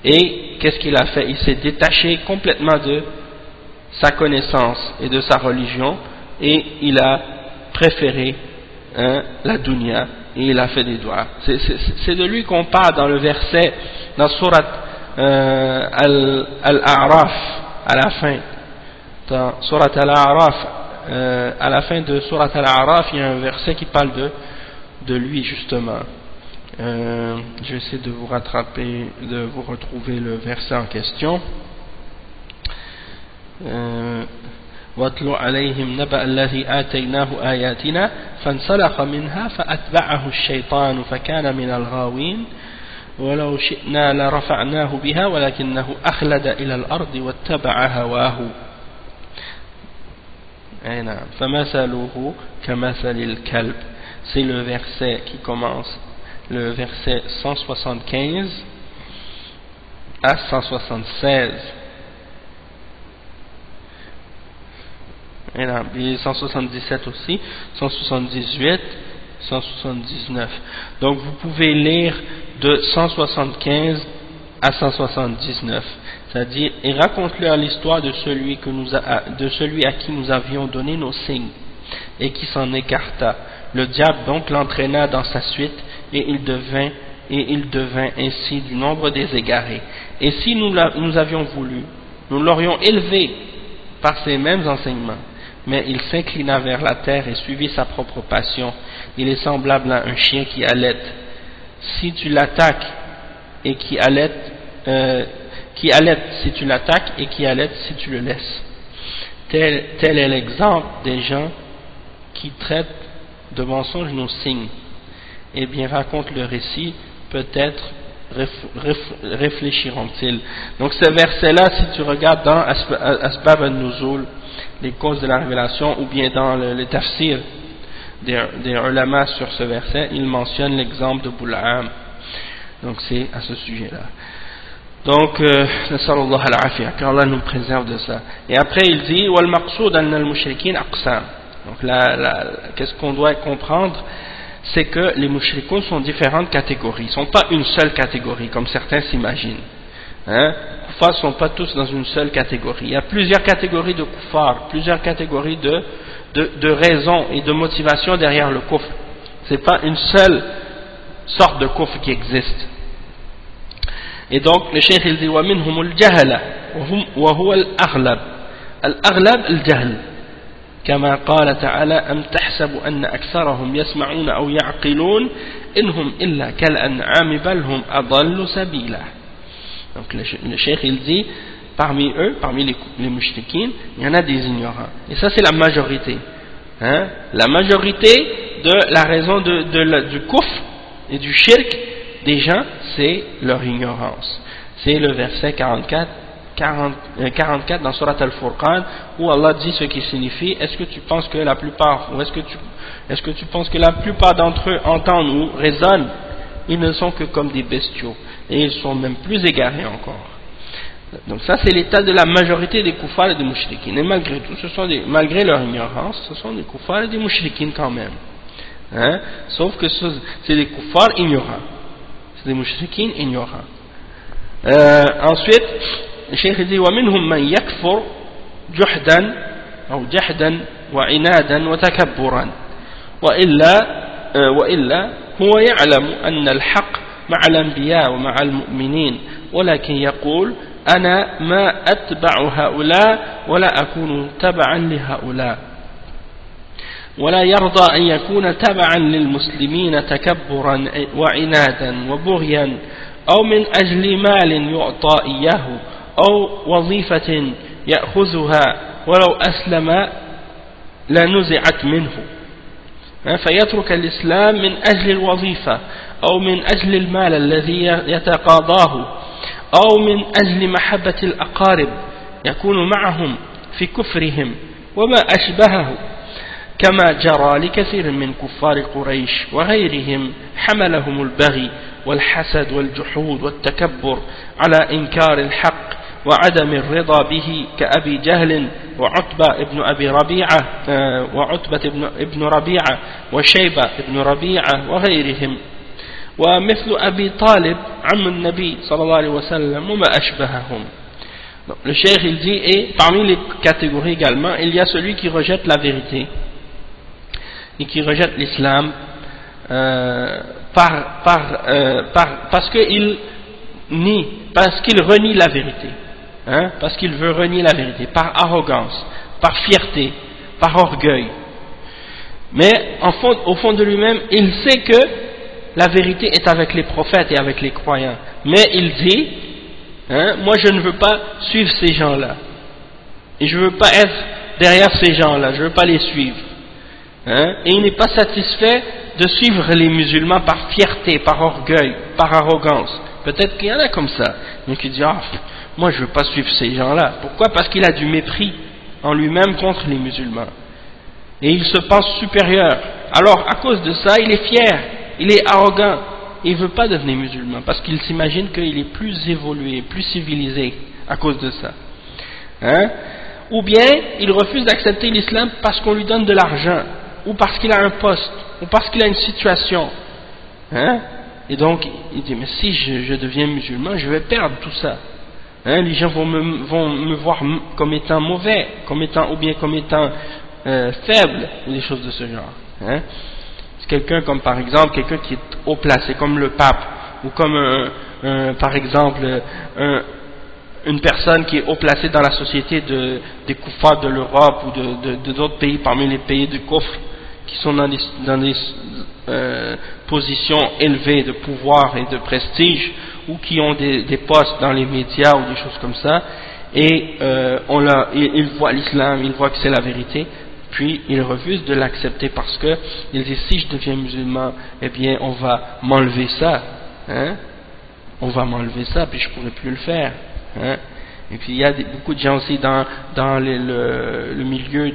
Et qu'est-ce qu'il a fait? Il s'est détaché complètement de sa connaissance et de sa religion, et il a préféré la dunya, et il a fait des doigts. C'est de lui qu'on parle dans le verset, dans Surat Al-A'raf, à la fin. Dans Surat Al-A'raf, à la fin de Surat Al-A'raf, il y a un verset qui parle de lui justement. Je vais essayer de vous rattraper, de vous retrouver le verset en question. واتل عليهم نبأ الذي آتيناه آياتنا فانسلخ منها فأتبعه الشيطان فكان من الغاوين ولو شئنا لرفعناه بها ولكنه أخلد إلى الأرض واتبع هواه فمثله كمثل الكلب. C'est le verset qui commence, le verset 175 à 176. Et 177 aussi, 178, 179. Donc vous pouvez lire de 175 à 179. C'est-à-dire, et raconte-leur l'histoire de celui à qui nous avions donné nos signes et qui s'en écarta. Le diable donc l'entraîna dans sa suite, et il devint ainsi du nombre des égarés. Et si nous avions voulu, nous l'aurions élevé par ces mêmes enseignements, mais il s'inclina vers la terre et suivit sa propre passion. Il est semblable à un chien qui allaite. Si tu l'attaques et qui allaite si tu l'attaques et qui allaite si tu le laisses. Tel est l'exemple des gens qui traitent de mensonges nos signes. Eh bien, raconte le récit, peut-être réfléchiront-ils. Donc ce verset-là, si tu regardes dans Asbab al-Nuzul, les causes de la révélation, ou bien dans les tafsirs des ulama sur ce verset, il mentionne l'exemple de Bul'am. Donc c'est à ce sujet-là. Donc, nasallallahu al-afiyah, qu'Allah nous préserve de ça. Et après il dit, wal maqsoud anna al-mushrikin aqsam. Donc qu'est-ce qu'on doit comprendre, c'est que les mushrikoun sont différentes catégories, ils ne sont pas une seule catégorie comme certains s'imaginent. Les kuffars ne sont pas tous dans une seule catégorie. Il y a plusieurs catégories de kuffars, plusieurs catégories de raisons et de motivations derrière le kufr. Ce n'est pas une seule sorte de kufr qui existe. Et donc le cheikh il dit وَمِنْهُمُ الْجَهَلَ وَهُوَ الْأَغْلَبِ الْأَغْلَبِ الْجَهْلِ كما قال تعالى أم تحسب أن أكثرهم يسمعون أو يعقلون إنهم إلا كالأنعام بل هم أضل سبيلا. Donc le cheikh il dit, parmi eux, parmi les mushrikines, il y en a des ignorants. Et ça c'est la majorité. La majorité de la raison du kufr et du shirk des gens, c'est leur ignorance. C'est le verset 44 dans Surat Al-Furqan, où Allah dit ce qui signifie, est-ce que tu penses que la plupart d'entre eux entendent ou raisonnent? Ils ne sont que comme des bestiaux, et ils sont même plus égarés encore. Donc ça c'est l'état de la majorité des kuffars et des mouchriquines, et malgré tout, malgré leur ignorance, ce sont des kuffars et des mouchriquines quand même. Sauf que c'est des kuffars ignorants. c'est des mushrikines ignorants. Ensuite le cheikh dit ومنهم من يكفر جحدا أو جحدا وعنادا وتكبرا وإلا هو يعلم أن الحق مع الأنبياء ومع المؤمنين ولكن يقول أنا ما أتبع هؤلاء ولا أكون تبعا لهؤلاء ولا يرضى أن يكون تبعا للمسلمين تكبرا وعنادا وبغيا أو من أجل مال يعطى إياه أو وظيفة يأخذها ولو أسلم لنزعت منه فيترك الإسلام من أجل الوظيفة أو من أجل المال الذي يتقاضاه أو من أجل محبة الأقارب يكون معهم في كفرهم وما أشبهه كما جرى لكثير من كفار قريش وغيرهم حملهم البغي والحسد والجحود والتكبر على إنكار الحق وعدم الرضا به كأبي جهل وعتبة ابن ربيعة وشيبة ابن ربيعة وغيرهم ومثل أبي طالب عم النبي صلى الله عليه وسلم وما أشبههم. Le cheikh il dit, et parmi les catégories également, il y a celui qui rejette la vérité et qui rejette l'islam parce qu'il nie, parce qu'il renie la vérité, parce qu'il veut renier la vérité, par arrogance, par fierté, par orgueil. Mais au fond de lui-même, il sait que la vérité est avec les prophètes et avec les croyants. Mais il dit, moi je ne veux pas suivre ces gens-là. Et je ne veux pas être derrière ces gens-là, je ne veux pas les suivre. Et il n'est pas satisfait de suivre les musulmans par fierté, par orgueil, par arrogance. Peut-être qu'il y en a comme ça. Donc il dit, moi je ne veux pas suivre ces gens-là. Pourquoi? Parce qu'il a du mépris en lui-même contre les musulmans. Et il se pense supérieur. Alors à cause de ça, il est fier, il est arrogant. Il ne veut pas devenir musulman parce qu'il s'imagine qu'il est plus évolué, plus civilisé à cause de ça. Ou bien il refuse d'accepter l'islam parce qu'on lui donne de l'argent, ou parce qu'il a un poste, ou parce qu'il a une situation. Et donc il dit, mais si je deviens musulman, je vais perdre tout ça. Les gens vont me voir comme étant mauvais, ou bien comme étant faible, ou des choses de ce genre. C'est quelqu'un comme par exemple quelqu'un qui est haut placé, comme le pape, ou comme par exemple une personne qui est haut placée dans la société des koufars de l'Europe ou d'autres pays parmi les pays du kufr, qui sont dans des positions élevées de pouvoir et de prestige, ou qui ont des postes dans les médias ou des choses comme ça, et ils voient l'islam, ils voient que c'est la vérité, puis il refuse de l'accepter parce que il dit, si je deviens musulman, eh bien on va m'enlever ça, on va m'enlever ça, puis je pourrai plus le faire. Et puis il y a beaucoup de gens aussi dans le milieu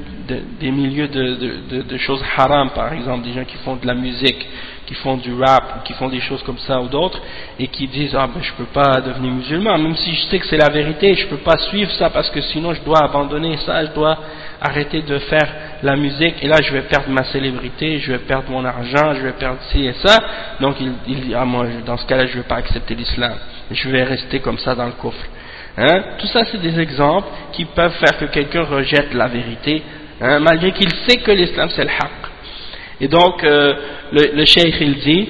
des milieux de choses haram, par exemple, des gens qui font de la musique, qui font du rap, ou qui font des choses comme ça ou d'autres, et qui disent, je peux pas devenir musulman, même si je sais que c'est la vérité, je peux pas suivre ça parce que sinon je dois abandonner ça, je dois arrêter de faire la musique, et là je vais perdre ma célébrité, je vais perdre mon argent, je vais perdre ci et ça. Donc il dit, moi dans ce cas-là je vais pas accepter l'islam, je vais rester comme ça dans le coffre. Tout ça c'est des exemples qui peuvent faire que quelqu'un rejette la vérité, malgré qu'il sait que l'islam c'est le haqq. Et donc le cheikh il dit,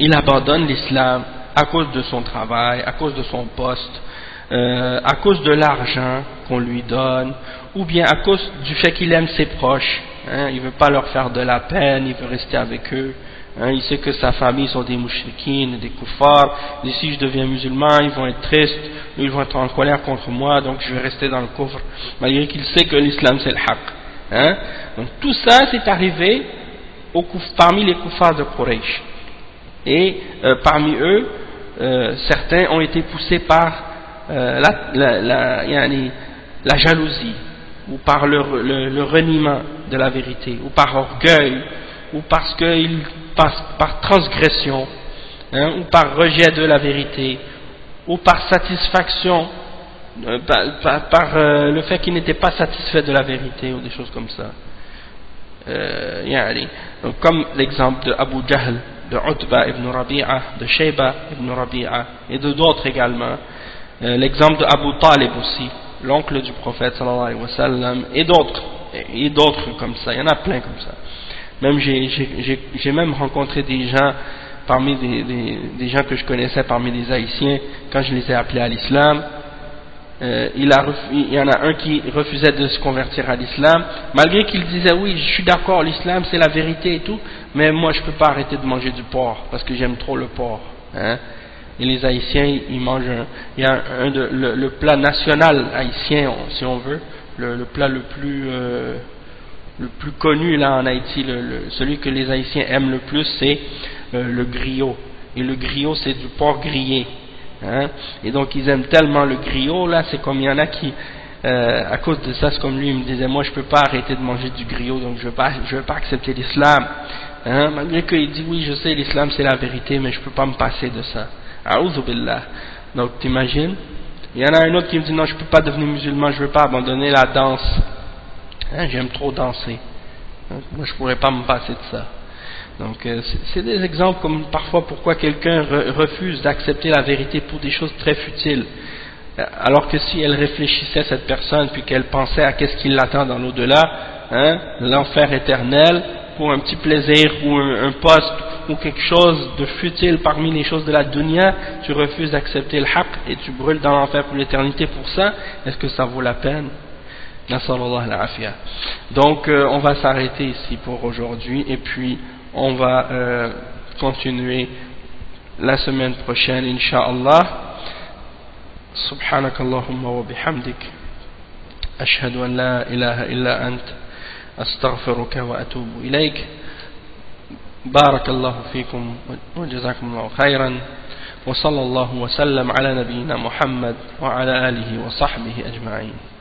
il abandonne l'islam à cause de son travail, à cause de son poste, à cause de l'argent qu'on lui donne, ou bien à cause du fait qu'il aime ses proches, il ne veut pas leur faire de la peine, il veut rester avec eux, il sait que sa famille sont des mouchriquines, des koufars, et si je deviens musulman, ils vont être tristes, ils vont être en colère contre moi, donc je vais rester dans le coffre, malgré qu'il sait que l'islam c'est le haqq. Donc tout ça c'est arrivé parmi les koufars de Quraysh, et parmi eux, certains ont été poussés par la jalousie, ou par le reniement de la vérité, ou par orgueil, ou parce qu'ils passent par transgression, ou par rejet de la vérité, ou par satisfaction, par le fait qu'ils n'étaient pas satisfaits de la vérité, ou des choses comme ça. Donc, comme l'exemple de Abu Jahl, de Utba ibn Rabi'a, de Shayba ibn Rabi'a et de d'autres également. L'exemple de Abu Talib aussi, l'oncle du prophète sallallahu alayhi wa sallam, et d'autres comme ça, il y en a plein comme ça. Même j'ai même rencontré des gens parmi des gens que je connaissais parmi les Haïtiens quand je les ai appelés à l'islam. Il y en a un qui refusait de se convertir à l'islam, malgré qu'il disait oui, je suis d'accord, l'islam c'est la vérité et tout, mais moi je peux pas arrêter de manger du porc parce que j'aime trop le porc, hein. Et les Haïtiens ils mangent il y a le plat national haïtien si on veut, le plat le plus connu là en Haïti, celui que les Haïtiens aiment le plus, c'est le griot. Et le griot c'est du porc grillé. Hein? Et donc ils aiment tellement le griot là, c'est comme il y en a qui à cause de ça, c'est comme lui il me disait moi je peux pas arrêter de manger du griot, donc je veux pas accepter l'islam, hein? Malgré qu'il dit oui je sais l'islam c'est la vérité mais je peux pas me passer de ça. A'udhu billah. Donc t'imagines, il y en a un autre qui me dit non je peux pas devenir musulman, je veux pas abandonner la danse, hein? J'aime trop danser, hein? Moi je pourrais pas me passer de ça. Donc c'est des exemples comme parfois pourquoi quelqu'un refuse d'accepter la vérité pour des choses très futiles, alors que si elle réfléchissait cette personne puis qu'elle pensait à qu'est-ce qui l'attend dans l'au-delà, hein, l'enfer éternel, pour un petit plaisir ou un poste ou quelque chose de futile parmi les choses de la dunya, tu refuses d'accepter le haqq et tu brûles dans l'enfer pour l'éternité pour ça, est-ce que ça vaut la peine? Donc on va s'arrêter ici pour aujourd'hui et puis on va continuer la semaine prochaine, Inch'Allah. Subhanakallahumma wa bihamdik. Ashhadu an la ilaha illa ant. Astaghfiruka wa atubu ilayk. Barakallahu fikum wa jazakumullahu khayran. Wa sallallahu wa sallam ala nabiyyina Muhammad wa ala alihi wa sahbihi ajma'in.